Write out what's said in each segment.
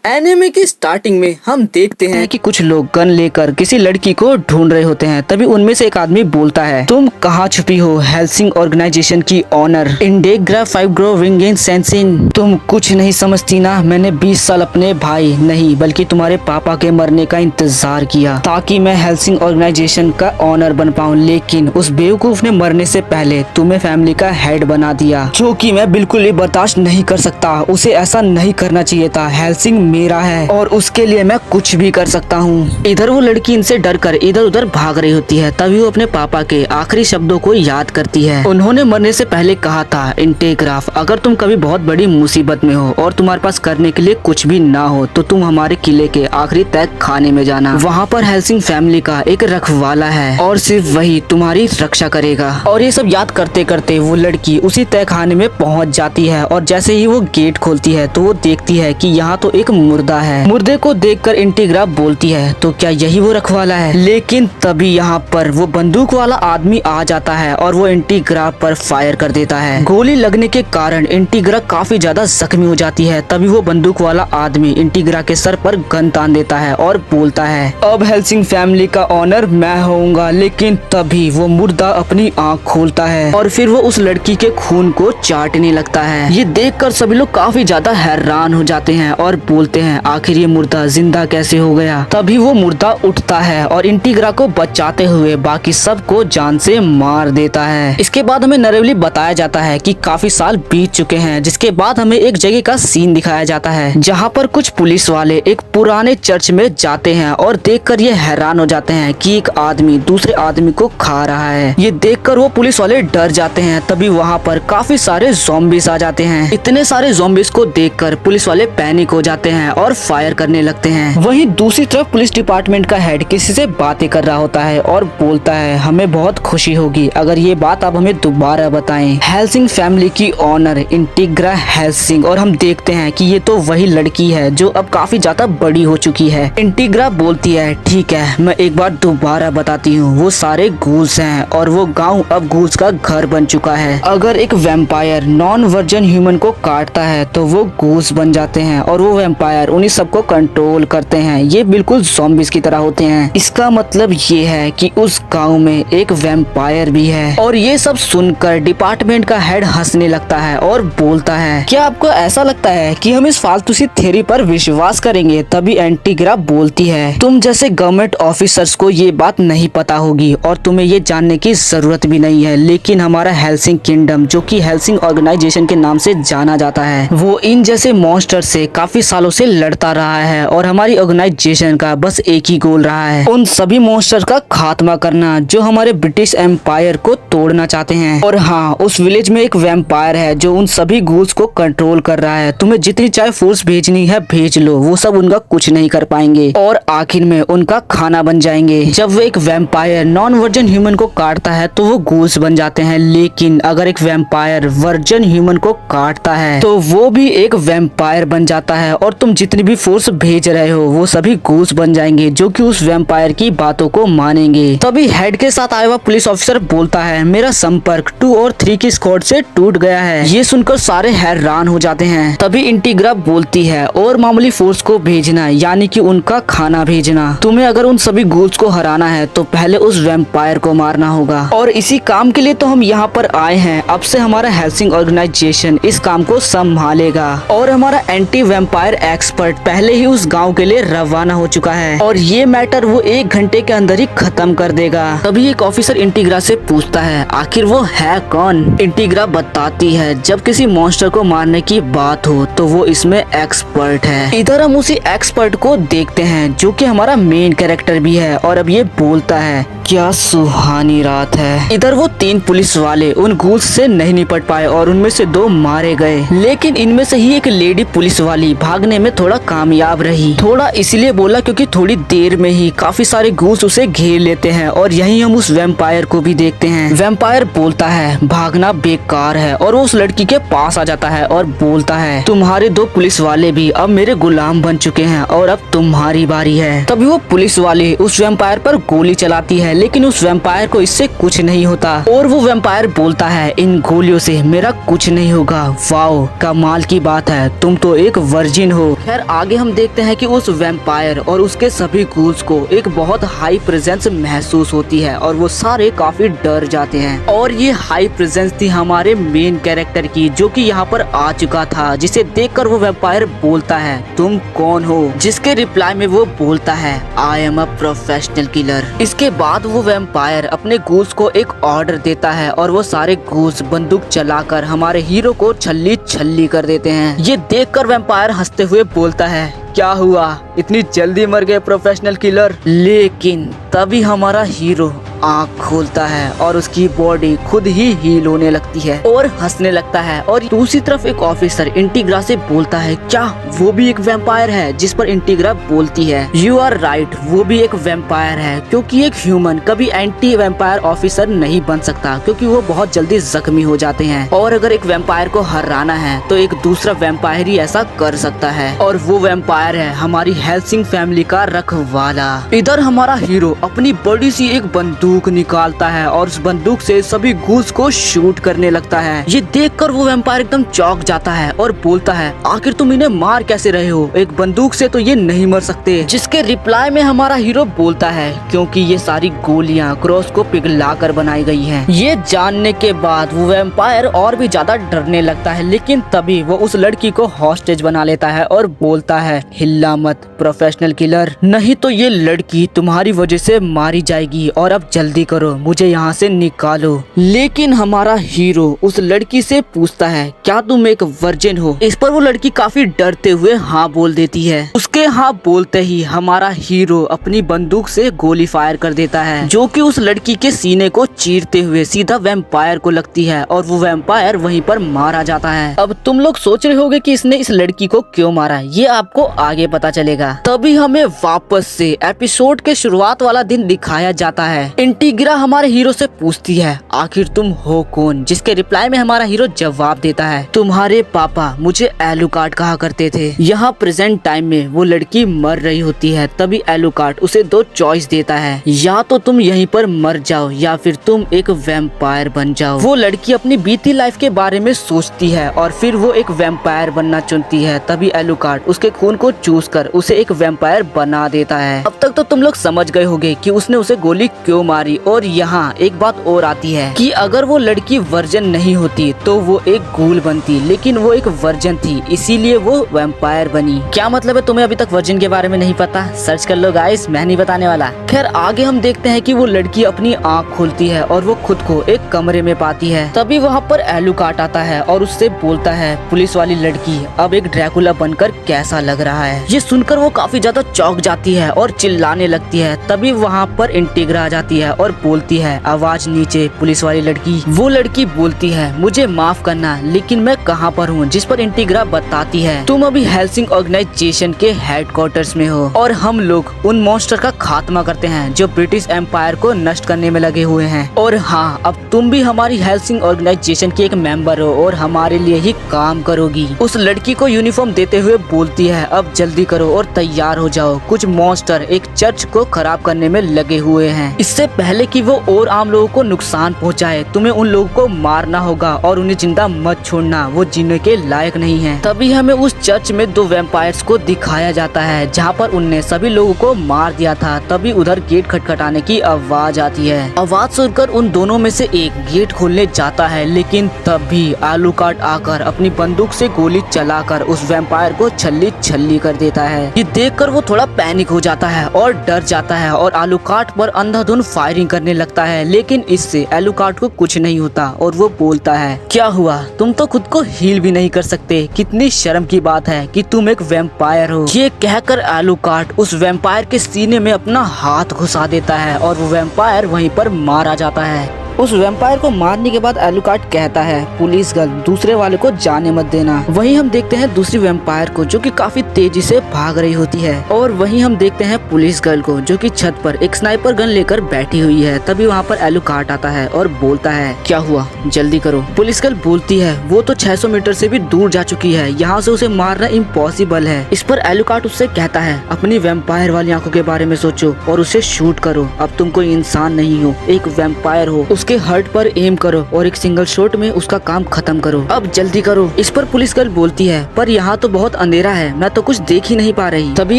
Anime की starting में हम देखते हैं कि कुछ लोग गन लेकर किसी लड़की को ढूंढ रहे होते हैं। तभी उनमें से एक आदमी बोलता है, तुम कहाँ छुपी हो हेल्सिंग ऑर्गेनाइजेशन की ऑनर इंडेग्रा 5 ग्रो विंगेन सेंसिन। तुम कुछ नहीं समझती ना, मैंने 20 साल अपने भाई नहीं बल्कि तुम्हारे पापा के मरने का इंतजार किया ताकि मैं हेल्सिंग ऑर्गेनाइजेशन का ऑनर बन पाऊँ, लेकिन उस बेवकूफ ने मरने से पहले तुम्हें फैमिली का हेड बना दिया, जो कि मैं बिल्कुल भी बर्दाश्त नहीं कर सकता। उसे ऐसा नहीं करना चाहिए था। हेल्सिंग मेरा है और उसके लिए मैं कुछ भी कर सकता हूँ। इधर वो लड़की इनसे डरकर इधर उधर भाग रही होती है। तभी वो अपने पापा के आखिरी शब्दों को याद करती है। उन्होंने मरने से पहले कहा था, इंटेग्राफ, अगर तुम कभी बहुत बड़ी मुसीबत में हो और तुम्हारे पास करने के लिए कुछ भी ना हो तो तुम हमारे किले के आखिरी तय खाने में जाना। वहाँ पर हेल्सिंग फैमिली का एक रखवाला है और सिर्फ वही तुम्हारी रक्षा करेगा। और ये सब याद करते करते वो लड़की उसी तय खाने में पहुँच जाती है और जैसे ही वो गेट खोलती है तो वो देखती है कि यहाँ तो एक मुर्दा है। मुर्दे को देखकर इंटीग्रा बोलती है, तो क्या यही वो रखवाला है? लेकिन तभी यहाँ पर वो बंदूक वाला आदमी आ जाता है और वो इंटीग्रा पर फायर कर देता है। गोली लगने के कारण इंटीग्रा काफी ज्यादा जख्मी हो जाती है। तभी वो बंदूक वाला आदमी इंटीग्रा के सर पर गन तान देता है और बोलता है, अब हेल्सिंग फैमिली का ऑनर मैं होऊंगा। लेकिन तभी वो मुर्दा अपनी आँख खोलता है और फिर वो उस लड़की के खून को चाटने लगता है। ये देखकर सभी लोग काफी ज्यादा हैरान हो जाते हैं और बोलते हैं, आखिर ये मुर्दा जिंदा कैसे हो गया? तभी वो मुर्दा उठता है और इंटीग्रा को बचाते हुए बाकी सबको जान से मार देता है। इसके बाद हमें नरेवली बताया जाता है कि काफी साल बीत चुके हैं, जिसके बाद हमें एक जगह का सीन दिखाया जाता है जहाँ पर कुछ पुलिस वाले एक पुराने चर्च में जाते हैं और देखकर ये हैरान हो जाते हैं कि एक आदमी दूसरे आदमी को खा रहा है। ये देखकर वो पुलिस वाले डर जाते हैं। तभी वहाँ पर काफी सारे ज़ॉम्बीज़ आ जाते हैं। इतने सारे ज़ॉम्बीज़ को देखकर पुलिस वाले पैनिक हो जाते हैं और फायर करने लगते हैं। वहीं दूसरी तरफ पुलिस डिपार्टमेंट का हेड किसी से बातें कर रहा होता है और बोलता है, हमें बहुत खुशी होगी अगर ये बात आप हमें दोबारा बताएं। हेल्सिंग फैमिली की ऑनर इंटीग्रा हेल्सिंग। और हम देखते हैं कि ये तो वही लड़की है जो अब काफी ज्यादा बड़ी हो चुकी है। इंटीग्रा बोलती है, ठीक है, मैं एक बार दोबारा बताती हूँ, वो सारे गूल्स हैं और वो गाँव अब गूल्स का घर बन चुका है। अगर एक वेम्पायर नॉन वर्जन ह्यूमन को काटता है तो वो गूल्स बन जाते हैं और वो वेम्पायर उन्हीं सबको कंट्रोल करते हैं। ये बिल्कुल ज़ॉम्बीज़ की तरह होते हैं। इसका मतलब ये है कि उस गांव में एक वेम्पायर भी है। और ये सब सुनकर डिपार्टमेंट का हेड हंसने लगता है और बोलता है, क्या आपको ऐसा लगता है कि हम इस फालतू सी थ्योरी पर विश्वास करेंगे? तभी एंटीग्रा बोलती है, तुम जैसे गवर्नमेंट ऑफिसर्स को ये बात नहीं पता होगी और तुम्हें ये जानने की जरूरत भी नहीं है, लेकिन हमारा हेल्सिंग किंगडम, जो कि हेल्सिंग ऑर्गेनाइजेशन के नाम से जाना जाता है, वो इन जैसे मॉन्स्टर से काफी सालों से लड़ता रहा है और हमारी ऑर्गेनाइजेशन का बस एक ही गोल रहा है, उन सभी मॉन्स्टर का खात्मा करना जो हमारे ब्रिटिश एम्पायर को तोड़ना चाहते हैं। और हाँ, उस विलेज में एक वैम्पायर है जो उन सभी गूल्स को कंट्रोल कर रहा है। तुम्हें जितनी चाहे फोर्स भेजनी है भेज लो, वो सब उनका कुछ नहीं कर पाएंगे और आखिर में उनका खाना बन जाएंगे। जब वो एक वैम्पायर नॉन वर्जन ह्यूमन को काटता है तो वो गूल्स बन जाते हैं, लेकिन अगर एक वैम्पायर वर्जन ह्यूमन को काटता है तो वो भी एक वैम्पायर बन जाता है और तुम जितनी भी फोर्स भेज रहे हो वो सभी गूल्स बन जाएंगे जो कि उस वैम्पायर की बातों को मानेंगे। तभी हेड के साथ आया हुआ पुलिस ऑफिसर बोलता है, मेरा संपर्क 2 और 3 की स्क्वाड से टूट गया है। ये सुनकर सारे हैरान हो जाते हैं। तभी इंटीग्रा बोलती है, और मामूली फोर्स को भेजना यानी कि उनका खाना भेजना। तुम्हें अगर उन सभी गूल्स को हराना है तो पहले उस वैम्पायर को मारना होगा और इसी काम के लिए तो हम यहाँ पर आए हैं। अब से हमारा हेल्सिंग ऑर्गेनाइजेशन इस काम को संभालेगा और हमारा एंटी वैम्पायर एक्सपर्ट पहले ही उस गांव के लिए रवाना हो चुका है और ये मैटर वो 1 घंटे के अंदर ही खत्म कर देगा। तभी एक ऑफिसर इंटीग्रा से पूछता है, आखिर वो है कौन? इंटीग्रा बताती है, जब किसी मॉन्स्टर को मारने की बात हो तो वो इसमें एक्सपर्ट है। इधर हम उसी एक्सपर्ट को देखते हैं जो कि हमारा मेन कैरेक्टर भी है और अब ये बोलता है, क्या सुहानी रात है। इधर वो 3 पुलिस वाले उन गूल्स से नहीं निपट पाए और उनमें से 2 मारे गए, लेकिन इनमें से ही एक लेडी पुलिस वाली भागने में थोड़ा कामयाब रही। थोड़ा इसलिए बोला क्योंकि थोड़ी देर में ही काफी सारे गूल्स उसे घेर लेते हैं और यहीं हम उस वैम्पायर को भी देखते हैं। वैम्पायर बोलता है, भागना बेकार है और वो उस लड़की के पास आ जाता है और बोलता है, तुम्हारे 2 पुलिस वाले भी अब मेरे गुलाम बन चुके हैं और अब तुम्हारी बारी है। तभी वो पुलिस वाले उस वैम्पायर पर गोली चलाती है, लेकिन उस वैम्पायर को इससे कुछ नहीं होता और वो वैम्पायर बोलता है, इन गोलियों से मेरा कुछ नहीं होगा। वाओ, कमाल की बात है, तुम तो एक वर्जिन हो खैर आगे हम देखते हैं कि उस वैम्पायर और उसके सभी गूल्स को एक बहुत हाई प्रेजेंस महसूस होती है और वो सारे काफी डर जाते हैं। और ये हाई प्रेजेंस थी हमारे मेन कैरेक्टर की, जो कि यहाँ पर आ चुका था, जिसे देखकर वो वैम्पायर बोलता है तुम कौन हो, जिसके रिप्लाई में वो बोलता है I am a professional killer. इसके बाद वो वैम्पायर अपने गूल्स को एक ऑर्डर देता है और वो सारे गूल्स बंदूक चलाकर हमारे हीरो को छल्ली छल्ली कर देते हैं। ये देखकर वैम्पायर हंसते हुए बोलता है क्या हुआ, इतनी जल्दी मर गए प्रोफेशनल किलर। लेकिन तभी हमारा हीरो आँख खोलता है और उसकी बॉडी खुद ही हील होने लगती है और हंसने लगता है। और दूसरी तरफ एक ऑफिसर इंटीग्रा से बोलता है क्या वो भी एक वैम्पायर है, जिस पर इंटीग्रा बोलती है यू आर राइट, वो भी एक वैम्पायर है, क्योंकि एक ह्यूमन कभी एंटी वैम्पायर ऑफिसर नहीं बन सकता, क्योंकि वो बहुत जल्दी जख्मी हो जाते हैं। और अगर एक वैम्पायर को हराना है तो एक दूसरा वैम्पायर ही ऐसा कर सकता है, और वो वैम्पायर है हमारी हेल्सिंग फैमिली का रखवाला। इधर हमारा हीरो अपनी बड़ी सी एक बंदूक निकालता है और उस बंदूक से सभी गूल्स को शूट करने लगता है। ये देखकर वो वैम्पायर एकदम चौंक जाता है और बोलता है आखिर तुम इन्हें मार कैसे रहे हो, एक बंदूक से तो ये नहीं मर सकते। जिसके रिप्लाई में हमारा हीरो बोलता है क्योंकि ये सारी गोलियां क्रॉस को पिघलाकर बनाई गई हैं। ये जानने के बाद वो वैम्पायर और भी ज्यादा डरने लगता है, लेकिन तभी वो उस लड़की को हॉस्टेज बना लेता है और बोलता है हिल्ला मत प्रोफेशनल किलर, नहीं तो ये लड़की तुम्हारी वजह से मारी जाएगी, और अब जल्दी करो मुझे यहाँ से निकालो। लेकिन हमारा हीरो उस लड़की से पूछता है क्या तुम एक वर्जिन हो। इस पर वो लड़की काफी डरते हुए हाँ बोल देती है। उसके हाँ बोलते ही हमारा हीरो अपनी बंदूक से गोली फायर कर देता है, जो कि उस लड़की के सीने को चीरते हुए सीधा वैम्पायर को लगती है और वो वैम्पायर वहीं पर मारा जाता है। अब तुम लोग सोच रहे होगे कि इसने इस लड़की को क्यों मारा, ये आपको आगे पता चलेगा। तभी हमें वापस से एपिसोड के शुरुआत वाला दिन दिखाया जाता है। इंटीग्रा हमारे हीरो से पूछती है आखिर तुम हो कौन, जिसके रिप्लाई में हमारा हीरो जवाब देता है तुम्हारे पापा मुझे एलुकार्ड कहा करते थे। यहाँ प्रेजेंट टाइम में वो लड़की मर रही होती है, तभी एलुकार्ड उसे दो चॉइस देता है, या तो तुम यहीं पर मर जाओ या फिर तुम एक वैम्पायर बन जाओ। वो लड़की अपनी बीती लाइफ के बारे में सोचती है और फिर वो एक वैम्पायर बनना चुनती है। तभी एलुकार्ड उसके खून को चूस कर उसे एक वैम्पायर बना देता है। अब तक तो तुम लोग समझ गए होंगे कि उसने उसे गोली क्यों मारी। और यहाँ एक बात और आती है कि अगर वो लड़की वर्जन नहीं होती तो वो एक गूल बनती, लेकिन वो एक वर्जन थी इसीलिए वो वैम्पायर बनी। क्या मतलब है तुम्हें अभी तक वर्जन के बारे में नहीं पता, सर्च कर लो गाइस, मैं नहीं बताने वाला। खैर आगे हम देखते हैं कि वो लड़की अपनी आँख खोलती है और वो खुद को एक कमरे में पाती है। तभी वहाँ पर एलुकार्ड आता है और उससे बोलता है पुलिस वाली लड़की अब एक ड्रैकुला बनकर कैसा लग रहा है। ये सुनकर वो काफी ज्यादा चौंक जाती है और चिल्लाने लगती है। तभी वहाँ पर इंटीग्रा आ जाती है और बोलती है आवाज नीचे पुलिस वाली लड़की। वो लड़की बोलती है मुझे माफ करना लेकिन मैं कहाँ पर हूँ, जिस पर इंटीग्रा बताती है तुम अभी हेल्सिंग ऑर्गेनाइजेशन के हेडक्वार्टर्स में हो और हम लोग उन मॉन्स्टर का खात्मा करते हैं जो ब्रिटिश एम्पायर को नष्ट करने में लगे हुए हैं। और हाँ अब तुम भी हमारी हेल्सिंग ऑर्गेनाइजेशन की एक मेंबर हो और हमारे लिए ही काम करोगी। उस लड़की को यूनिफॉर्म देते हुए बोलती है अब जल्दी करो और तैयार हो जाओ, कुछ मॉन्स्टर एक चर्च को खराब करने में लगे हुए हैं। इससे पहले कि वो और आम लोगों को नुकसान पहुंचाए तुम्हें उन लोगों को मारना होगा और उन्हें जिंदा मत छोड़ना, वो जीने के लायक नहीं है। तभी हमें उस चर्च में दो वैम्पायर्स को दिखाया जाता है जहाँ पर उनने सभी लोगों को मार दिया था। तभी उधर गेट खटखटाने की आवाज आती है। आवाज सुनकर उन दोनों में से एक गेट खोलने जाता है, लेकिन तभी एलुकार्ड आकर अपनी बंदूक से गोली चलाकर उस वैम्पायर को छल्ली छल्ली कर देता है। ये देखकर वो थोड़ा पैनिक हो जाता है और डर जाता है और एलुकार्ड पर अंधाधुंध फायरिंग करने लगता है, लेकिन इससे एलुकार्ड को कुछ नहीं होता और वो बोलता है क्या हुआ, तुम तो खुद को हील भी नहीं कर सकते, कितनी शर्म की बात है कि तुम एक वैम्पायर हो। ये कहकर एलुकार्ड उस वैम्पायर के सीने में अपना हाथ घुसा देता है और वो वैम्पायर वहीं पर मारा जाता है। उस वैम्पायर को मारने के बाद एलुकार्ड कहता है पुलिस गर्ल दूसरे वाले को जाने मत देना। वहीं हम देखते हैं दूसरी वैम्पायर को जो कि काफी तेजी से भाग रही होती है, और वहीं हम देखते हैं पुलिस गर्ल को जो कि छत पर एक स्नाइपर गन लेकर बैठी हुई है। तभी वहाँ पर एलुकार्ड आता है और बोलता है क्या हुआ, जल्दी करो। पुलिस गर्ल बोलती है वो तो 600 मीटर से भी दूर जा चुकी है, यहाँ से उसे मारना इम्पॉसिबल है। इस पर एलुकार्ड उससे कहता है अपनी वैम्पायर वाली आंखों के बारे में सोचो और उसे शूट करो, अब तुम कोई इंसान नहीं हो, एक वैम्पायर हो। उसके हर्ट पर एम करो और एक सिंगल शॉट में उसका काम खत्म करो। अब जल्दी करो। इस पर पुलिस गर्ल बोलती है, पर यहाँ तो बहुत अंधेरा है, मैं तो कुछ देख ही नहीं पा रही। तभी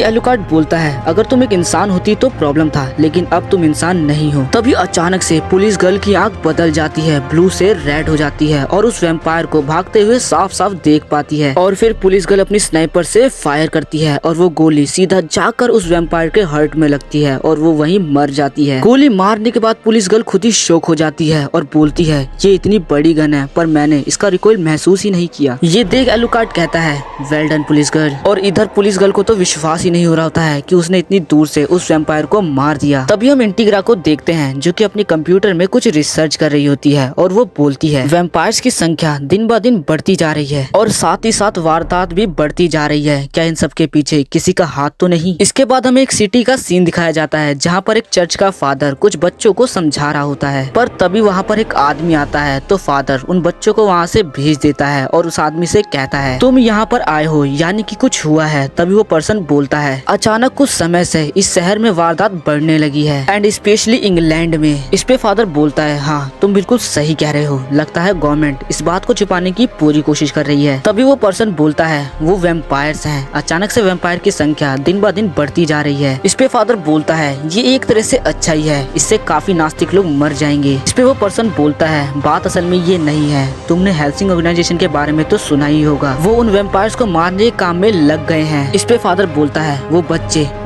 एलुकार्ड बोलता है, अगर तुम एक इंसान होती तो प्रॉब्लम था, लेकिन अब तुम इंसान नहीं हो। तभी अचानक से पुलिस गर्ल की आंख बदल जाती है, ब्लू से रेड हो जाती है और उस वैम्पायर को भागते हुए साफ साफ देख पाती है। और फिर पुलिस गर्ल अपनी स्नाइपर से फायर करती है और वो गोली सीधा जाकर उस वैम्पायर के हर्ट में लगती है और वो वहीं मर जाती है। गोली मारने के बाद पुलिस गर्ल खुद ही शॉक हो जाती है और बोलती है, ये इतनी बड़ी गन है पर मैंने इसका रिकॉइल महसूस ही नहीं किया। ये देख एलुकार्ड कहता है, वेल डन पुलिस गर्ल। और इधर पुलिस गर्ल को तो विश्वास ही नहीं हो रहा होता है कि उसने इतनी दूर से उस वैम्पायर को मार दिया। तभी हम इंटीग्रा को देखते हैं जो कि अपने कंप्यूटर में कुछ रिसर्च कर रही होती है और वो बोलती है, वैम्पायर्स की संख्या दिन ब दिन बढ़ती जा रही है और साथ ही साथ वारदात भी बढ़ती जा रही है। क्या इन सब के पीछे किसी का हाथ तो नहीं? इसके बाद हमें एक सिटी का सीन दिखाया जाता है जहाँ पर एक चर्च का फादर कुछ बच्चों को समझा रहा होता है, पर तभी वहाँ पर एक आदमी आता है तो फादर उन बच्चों को वहाँ से भेज देता है और उस आदमी से कहता है, तुम यहाँ पर आए हो यानी कि कुछ हुआ है। तभी वो पर्सन बोलता है, अचानक कुछ समय से इस शहर में वारदात बढ़ने लगी है एंड स्पेशली इंग्लैंड में। इस पे फादर बोलता है, हाँ तुम बिल्कुल सही कह रहे हो, लगता है गवर्नमेंट इस बात को छुपाने की पूरी कोशिश कर रही है। तभी वो पर्सन बोलता है, वो वैम्पायर्स हैं, अचानक से वैम्पायर की संख्या दिन ब दिन बढ़ती जा रही है। इस पे फादर बोलता है, ये एक तरह से अच्छा ही है, इससे काफी नास्तिक लोग मर जाएंगे। इस पे वो पर्सन बोलता है, बात असल में ये नहीं है, तुमने हेल्सिंग ऑर्गेनाइजेशन के बारे में तो सुना ही होगा, वो उन वैम्पायर्स को मारने के काम में लग गए हैं। इस पे फादर बोलता है, वो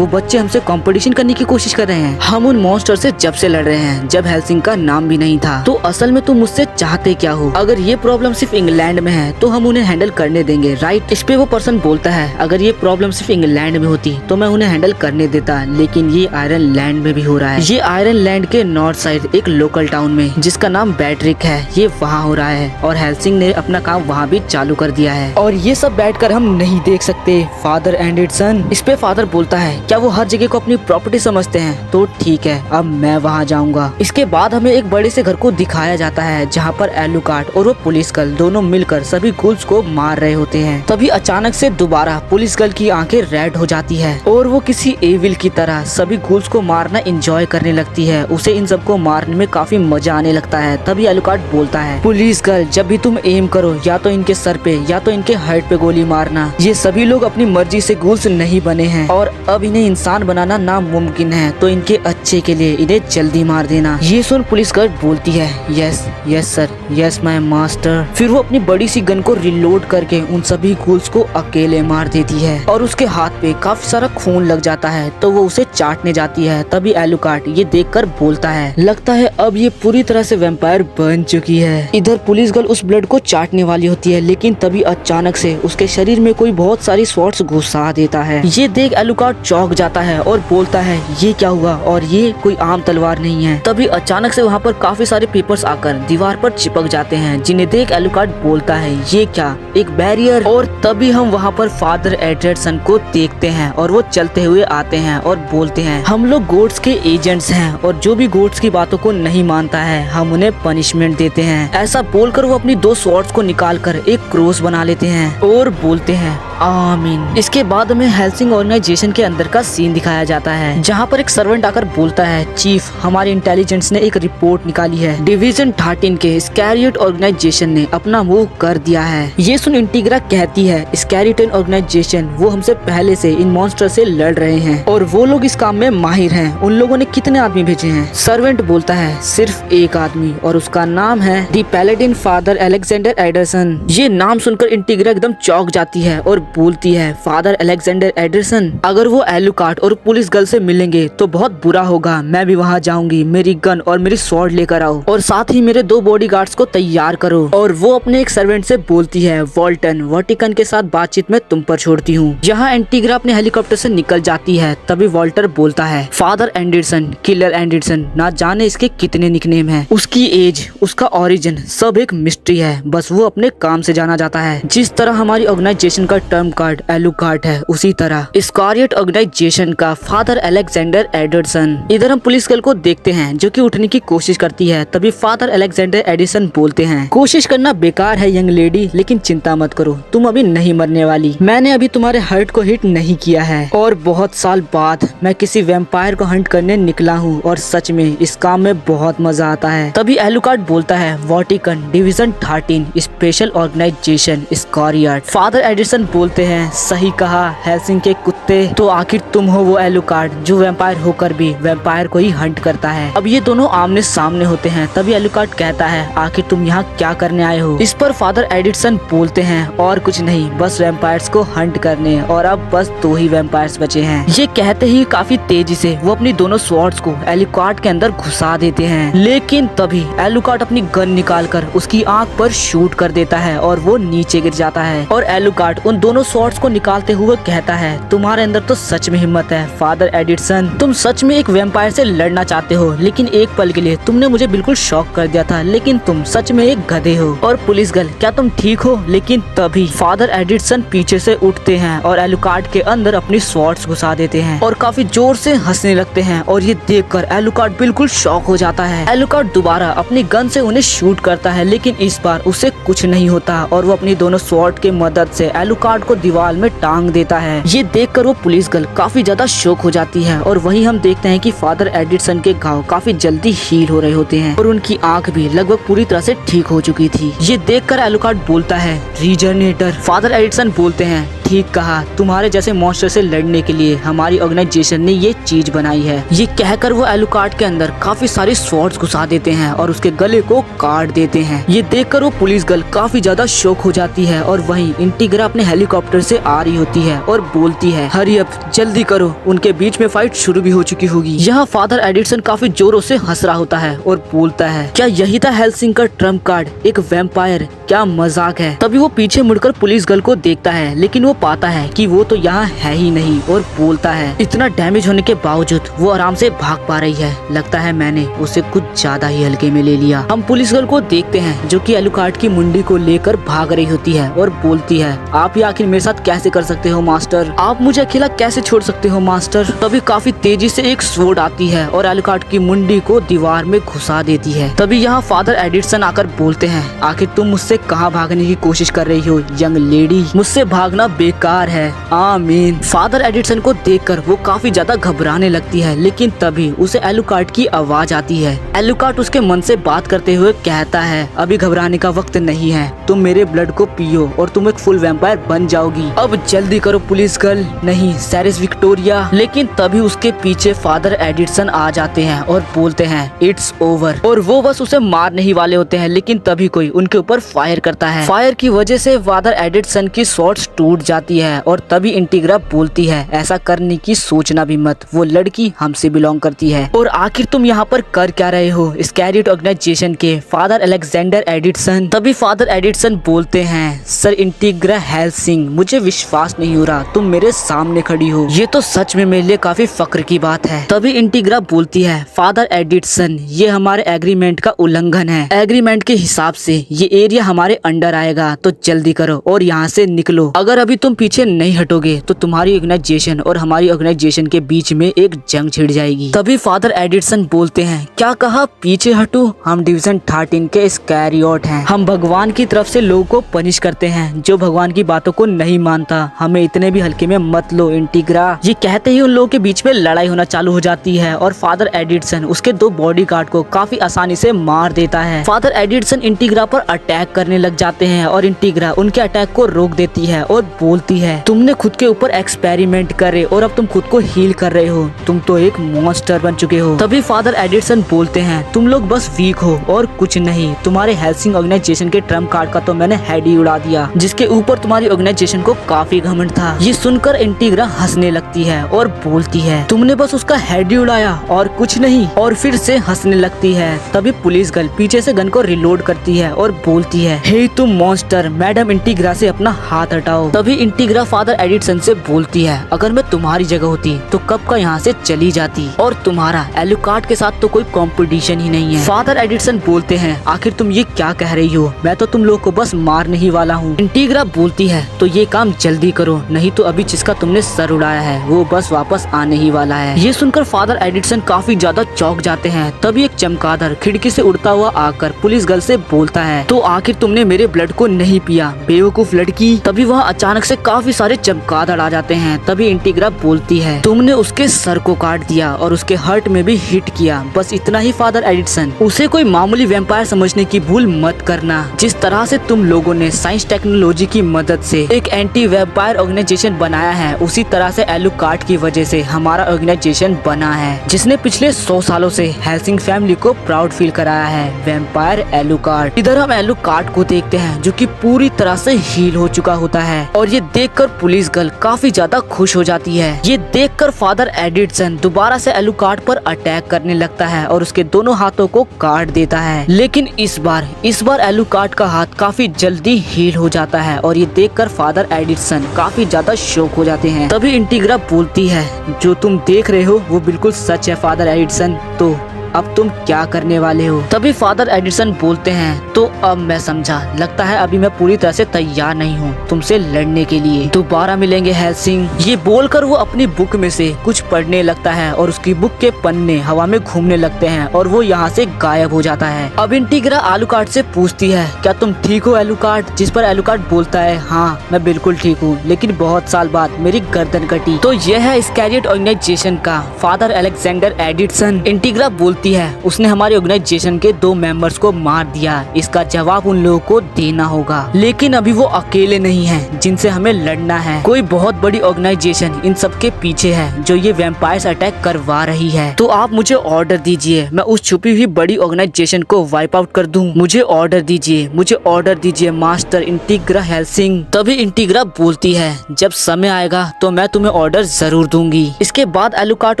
बच्चे हमसे कंपटीशन करने की कोशिश कर रहे हैं। हम उन मॉन्स्टर से जब से लड़ रहे हैं जब हेल्सिंग का नाम भी नहीं था। तो असल में तुम मुझसे चाहते क्या हो? अगर ये प्रॉब्लम सिर्फ इंग्लैंड में है तो हम उन्हें हैंडल करने देंगे, राइट? इस पे वो पर्सन बोलता है, अगर ये प्रॉब्लम सिर्फ इंग्लैंड में होती तो मैं उन्हें हैंडल करने देता, लेकिन ये आयरन लैंड में भी हो रहा है। ये आयरन लैंड के नॉर्थ साइड एक लोकल टाउन में जिसका नाम बैटरिक है, ये वहाँ हो रहा है और हेल्सिंग ने अपना काम वहाँ भी चालू कर दिया है और ये सब बैठकर हम नहीं देख सकते, फादर एंडरसन। इस पे फादर बोलता है, क्या वो हर जगह को अपनी प्रॉपर्टी समझते हैं? तो ठीक है, अब मैं वहाँ जाऊंगा। इसके बाद हमें एक बड़े से घर को दिखाया जाता है जहाँ पर एलुकार्ड और वो पुलिस गर्ल दोनों मिलकर सभी गुल्स को मार रहे होते हैं। तभी अचानक से दोबारा पुलिस गर्ल की आंखें रेड हो जाती है और वो किसी एविल की तरह सभी गुल्स को मारना एंजॉय करने लगती है। उसे इन सबको मारने में काफी मजा आने लगता है। तभी एलुकार्ड बोलता है, पुलिस गर्ल जब भी तुम एम करो या तो इनके सर पे या तो इनके हर्ट पे गोली मारना। ये सभी लोग अपनी मर्जी से गुल्स नहीं बने हैं और अब इन्हें इंसान बनाना नामुमकिन है, तो इनके अच्छे के लिए इन्हें जल्दी मार देना। ये सुन पुलिस गर्ल बोलती है, yes yes sir, yes my master. फिर वो अपनी बड़ी सी गन को रिलोड करके उन सभी गुल्स को अकेले मार देती है और उसके हाथ पे काफी सारा खून लग जाता है तो वो उसे चाटने जाती है। तभी एलुकार्ड ये देखकर बोलता है, लगता है अब ये पूरी तरह से वैम्पायर बन चुकी है। इधर पुलिस गर्ल उस ब्लड को चाटने वाली होती है, लेकिन तभी अचानक से उसके शरीर में कोई बहुत सारी शॉट्स घुसा देता है। ये देख एलुकार्ड चौंक जाता है और बोलता है, ये क्या हुआ? और ये कोई आम तलवार नहीं है। तभी अचानक से वहाँ पर काफी सारे पेपर्स आकर दीवार पर चिपक जाते हैं, जिन्हें देख एलुकार्ड बोलता है, ये क्या, एक बैरियर? और तभी हम वहाँ पर फादर एंडरसन को देखते हैं और वो चलते हुए आते हैं और बोलते हैं, हम लोग गोड्स के एजेंट्स हैं और जो भी गोड्स की बातों को नहीं मानता है हम उन्हें पनिशमेंट देते हैं। ऐसा बोलकर वो अपनी 2 स्वॉर्ड्स को निकालकर एक क्रॉस बना लेते हैं और बोलते हैं, आमीन। इसके बाद हमें हेल्सिंग ऑर्गेनाइजेशन के अंदर का सीन दिखाया जाता है जहाँ पर एक सर्वेंट आकर बोलता है, चीफ हमारे इंटेलिजेंस ने एक रिपोर्ट निकाली है, डिवीजन 13 के स्कैरियट ऑर्गेनाइजेशन ने अपना मूव कर दिया है। ये सुन इंटीग्रा कहती है, स्कैरियट ऑर्गेनाइजेशन वो हमसे पहले से इन मॉन्स्टर से लड़ रहे हैं और वो लोग इस काम में माहिर हैं। उन लोगों ने कितने आदमी भेजे हैं? सर्वेंट बोलता है, सिर्फ एक आदमी और उसका नाम है दी पैलेडिन फादर अलेक्जेंडर एंडरसन। ये नाम सुनकर इंटीग्रा एकदम चौंक जाती है और बोलती है, फादर अलेक्जेंडर एंडरसन, अगर वो एलुकार्ड और पुलिस गर्ल से मिलेंगे तो बहुत बुरा होगा। मैं भी वहाँ जाऊंगी, मेरी गन और मेरी स्वॉर्ड लेकर आओ और साथ ही मेरे 2 बॉडीगार्ड्स को तैयार करो। और वो अपने एक सर्वेंट से बोलती है, वॉल्टन वर्टिकन के साथ बातचीत में तुम पर छोड़ती हूँ। यहाँ एंटीग्रा अपने हेलीकॉप्टर से निकल जाती है। तभी वॉल्टर बोलता है, फादर एंडरसन, किलर एंडरसन, ना जाने इसके कितने निकनेम हैं, उसकी एज, उसका ओरिजिन सब एक मिस्ट्री है, बस वो अपने काम से जाना जाता है। जिस तरह हमारी ऑर्गेनाइजेशन का टर्म कार्ड एलुकार्ड है, उसी तरह स्कैरियट ऑर्गेनाइजेशन का फादर अलेक्जेंडर एंडरसन। इधर हम पुलिस गर्ल को देखते हैं जो कि उठने की कोशिश करती है। तभी फादर अलेक्जेंडर एंडरसन बोलते हैं, कोशिश करना बेकार है यंग लेडी, लेकिन चिंता मत करो, तुम अभी नहीं मरने वाली। मैंने अभी तुम्हारे हर्ट को हिट नहीं किया है और बहुत साल बाद मैं किसी वैम्पायर को हंट करने निकला हूँ और सच में इस काम में बहुत मजा आता है। तभी एलुकार्ड बोलता है Vatican division 13 special organisation Iscariot. Father Anderson बोलते हैं सही कहा हेल्सिंग के कुत्ते, तो आखिर तुम हो वो एलुकार्ड जो वैम्पायर होकर भी वैम्पायर को ही हंट करता है। अब ये दोनों आमने सामने होते हैं। तभी एलुकार्ड कहता है आखिर तुम यहाँ क्या करने आए हो। इस पर फादर एडिसन बोलते हैं और कुछ नहीं, बस वैम्पायर्स को हंट करने, और अब बस 2 ही वैम्पायर्स बचे हैं। ये कहते ही काफी तेजी से वो अपनी दोनों स्वॉर्ड्स को एलुकार्ड के अंदर घुसा देते हैं, लेकिन तभी एलुकार्ड अपनी गन निकालकर उसकी आंख पर शूट कर देता है और वो नीचे गिर जाता है। और एलुकार्ड उन दोनों स्वॉर्ड्स को निकालते हुए कहता है तुम्हारे अंदर तो सच में हिम्मत है फादर एडिसन, तुम सच में एक वैम्पायर से लड़ना चाहते हो, लेकिन एक पल के लिए तुमने मुझे बिल्कुल शॉक कर दिया था, लेकिन तुम सच में एक गधे हो। और पुलिस गर्ल क्या तुम ठीक हो। लेकिन तभी फादर एडिसन पीछे से उठते हैं और एलुकार्ड के अंदर अपनी स्वॉर्ड्स घुसा देते हैं और काफी जोर से हंसने लगते हैं। और ये देखकर एलुकार्ड बिल्कुल शॉक हो जाता है। एलुकार्ड दोबारा अपनी गन से उन्हें शूट करता है, लेकिन इस बार उसे कुछ नहीं होता और वो अपनी दोनों स्वॉर्ड के मदद से एलुकार्ड को दीवार में टांग देता है। ये देखकर वो पुलिस गर्ल काफी ज्यादा शॉक हो जाती है। और वहीं हम देखते हैं कि फादर एडिसन के घाव काफी जल्दी हील हो रहे होते हैं और उनकी आंख भी लगभग पूरी तरह से ठीक हो चुकी थी। ये देखकर एलुकार्ड बोलता है रीजनरेटर। फादर एडिसन बोलते हैं ठीक कहा, तुम्हारे जैसे मॉन्स्टर से लड़ने के लिए हमारी ऑर्गेनाइजेशन ने ये चीज बनाई है। ये कहकर वो एलुकार्ड के अंदर काफी सारे स्वॉर्ड्स घुसा देते हैं और उसके गले को काट देते हैं। ये देखकर वो पुलिस गर्ल काफी ज्यादा शॉक हो जाती है। और वहीं इंटीग्रा अपने हेलीकॉप्टर से आ रही होती है और बोलती है हरी अप, जल्दी करो, उनके बीच में फाइट शुरू भी हो चुकी होगी। यहाँ फादर एडिसन काफी जोरों से हंस रहा होता है और बोलता है क्या यही था हेल्सिंग का ट्रम्प कार्ड, एक वैम्पायर, क्या मजाक है। तभी वो पीछे मुड़कर पुलिस गर्ल को देखता है, लेकिन वो पाता है कि वो तो यहाँ है ही नहीं और बोलता है इतना डैमेज होने के बावजूद वो आराम से भाग पा रही है, लगता है मैंने उसे कुछ ज्यादा ही हल्के में ले लिया। हम पुलिस गर्ल को देखते हैं जो कि एलुकार्ड की मुंडी को लेकर भाग रही होती है और बोलती है आप ये आखिर मेरे साथ कैसे कर सकते हो मास्टर, आप मुझे अकेला कैसे छोड़ सकते हो मास्टर। तभी काफी तेजी से एक स्वॉर्ड आती है और एलुकार्ड की मुंडी को दीवार में घुसा देती है। तभी यहाँ फादर एडिसन आकर बोलते हैं आखिर तुम मुझसे कहाँ भागने की कोशिश कर रही हो यंग लेडी, मुझसे भागना बेकार है। आमीन। फादर एडिसन को देखकर वो काफी ज्यादा घबराने लगती है, लेकिन तभी उसे एलुकार्ड की आवाज आती है। एलुकार्ड उसके मन से बात करते हुए कहता है अभी घबराने का वक्त नहीं है, तुम मेरे ब्लड को पियो और तुम एक फुल वैम्पायर बन जाओगी, अब जल्दी करो पुलिस गर्ल, नहीं सैरिस विक्टोरिया। लेकिन तभी उसके पीछे फादर एडिसन आ जाते हैं और बोलते हैं इट्स ओवर, और वो बस उसे मारने ही वाले होते हैं, लेकिन तभी कोई उनके ऊपर फायर करता है। फायर की वजह से फादर एडिसन की स्वॉर्ड्स टूट जाती है और तभी इंटीग्रा बोलती है ऐसा करने की सोचना भी मत, वो लड़की हमसे बिलोंग करती है। और आखिर तुम यहाँ पर कर क्या रहे हो स्कैरियट ऑर्गेनाइजेशन के फादर अलेक्जेंडर एडिसन। तभी फादर एडिसन बोलते हैं सर इंटीग्रा हेल्सिंग, मुझे विश्वास नहीं हो रहा तुम मेरे सामने खड़ी हो, ये तो सच में मेरे लिए काफी फक्र की बात है। तभी इंटीग्रा बोलती है फादर एडिसन ये हमारे एग्रीमेंट का उल्लंघन है, एग्रीमेंट के हिसाब से ये एरिया हमारे अंडर आएगा, तो जल्दी करो और यहाँ से निकलो, अगर अभी तुम पीछे नहीं हटोगे तो तुम्हारी ऑर्गेनाइजेशन और हमारी ऑर्गेनाइजेशन के बीच में एक जंग छिड़ जाएगी। तभी फादर एडिसन बोलते हैं क्या कहा पीछे हटो, हम डिवीजन 13 के स्कैरियोट हैं, हम भगवान की तरफ से लोगों को पनिश करते हैं जो भगवान की बातों को नहीं मानता, हमें इतने भी हल्के में मत लो इंटीग्रा। ये कहते ही उन लोगों के बीच में लड़ाई होना चालू हो जाती है और फादर एडिसन उसके 2 बॉडीगार्ड को काफी आसानी से मार देता है। फादर एडिसन इंटीग्रा पर अटैक करने लग जाते हैं और इंटीग्रा उनके अटैक को रोक देती है और बोलती है तुमने खुद के ऊपर एक्सपेरिमेंट करे और अब तुम खुद को हील कर रहे हो, तुम तो एक मॉन्स्टर बन चुके हो। तभी फादर एडिसन बोलते हैं तुम लोग बस वीक हो और कुछ नहीं, तुम्हारे हेल्सिंग ऑर्गेनाइजेशन के ट्रम्प कार्ड का तो मैंने हेड ही उड़ा दिया, जिसके ऊपर तुम्हारी ऑर्गेनाइजेशन को काफी घमंड था। ये सुनकर इंटीग्रा हंसने लगती है और बोलती है तुमने बस उसका हेड ही उड़ाया और कुछ नहीं, और फिर से हंसने लगती है। तभी पुलिस गर्ल पीछे से गन को रिलोड करती है और बोलती है हे तुम मॉन्स्टर, मैडम इंटीग्रा से अपना हाथ हटाओ। तभी इंटीग्रा फादर एडिसन से बोलती है अगर मैं तुम्हारी जगह होती तो कब का यहाँ से चली जाती, और तुम्हारा एलुकार्ड के साथ तो कोई कंपटीशन ही नहीं है। फादर एडिसन बोलते हैं आखिर तुम ये क्या कह रही हो, मैं तो तुम लोग को बस मारने ही वाला हूँ। इंटीग्रा बोलती है तो ये काम जल्दी करो, नहीं तो अभी जिसका तुमने सर उड़ाया है वो बस वापस आने ही वाला है। ये सुनकर फादर एडिसन काफी ज्यादा चौंक जाते हैं। तभी एक चमगादड़ खिड़की से उड़ता हुआ आकर पुलिस गर्ल से बोलता है तो आखिर तुमने मेरे ब्लड को नहीं पिया बेवकूफ लड़की। तभी वहाँ अचानक से काफी सारे चमगादड़ आ जाते हैं। तभी इंटीग्रा बोलती है तुमने उसके सर को काट दिया और उसके हार्ट में भी हिट किया, बस इतना ही फादर फादर एडिसन, उसे कोई मामूली वैम्पायर समझने की भूल मत करना। जिस तरह से तुम लोगों ने साइंस टेक्नोलॉजी की मदद से एक एंटी वैम्पायर ऑर्गेनाइजेशन बनाया है, उसी तरह से एलुकार्ड की वजह से हमारा ऑर्गेनाइजेशन बना है, जिसने पिछले 100 सालों से हेल्सिंग फैमिली को प्राउड फील कराया है। वैम्पायर एलुकार्ड। इधर हम एलुकार्ड को देखते हैं जो कि पूरी तरह से हील हो चुका होता है और ये देखकर पुलिस गर्ल काफी ज्यादा खुश हो जाती है। ये देखकर फादर एडिसन दोबारा से एलुकार्ड पर अटैक करने लगता है और उसके दोनों हाथों को काट देता है। लेकिन इस बार एलुकार्ड का हाथ काफी जल्दी हील हो जाता है और ये देखकर फादर एडिसन काफी ज्यादा शॉक हो जाते हैं। तभी इंटीग्रा बोलती है, जो तुम देख रहे हो वो बिल्कुल सच है फादर एडिसन, तो अब तुम क्या करने वाले हो? तभी फादर एडिसन बोलते हैं, तो अब मैं समझा, लगता है अभी मैं पूरी तरह से तैयार नहीं हूँ तुमसे लड़ने के लिए, दोबारा मिलेंगे हेल्सिंग। ये बोलकर वो अपनी बुक में से कुछ पढ़ने लगता है और उसकी बुक के पन्ने हवा में घूमने लगते हैं और वो यहाँ से गायब हो जाता है। अब इंटीग्रा एलुकार्ड से पूछती है, क्या तुम ठीक हो एलुकार्ड? जिस पर एलुकार्ड बोलता है, हाँ मैं बिल्कुल ठीक हूँ, लेकिन बहुत साल बाद मेरी गर्दन कटी। तो यह है इस्कैरियोट ऑर्गेनाइजेशन का फादर अलेक्जेंडर एडिसन। इंटीग्रा बोलती है, उसने हमारे ऑर्गेनाइजेशन के 2 मेंबर्स को मार दिया, इसका जवाब उन लोगों को देना होगा। लेकिन अभी वो अकेले नहीं हैं जिनसे हमें लड़ना है, कोई बहुत बड़ी ऑर्गेनाइजेशन इन सब के पीछे है जो ये वैम्पायर्स अटैक करवा रही है। तो आप मुझे ऑर्डर दीजिए, मैं उस छुपी हुई बड़ी ऑर्गेनाइजेशन को वाइप आउट कर दूं। मुझे ऑर्डर दीजिए मास्टर इंटीग्रा हेल्सिंग। तभी इंटीग्रा बोलती है, जब समय आएगा तो मैं तुम्हें ऑर्डर जरूर दूंगी। इसके बाद एलुकार्ड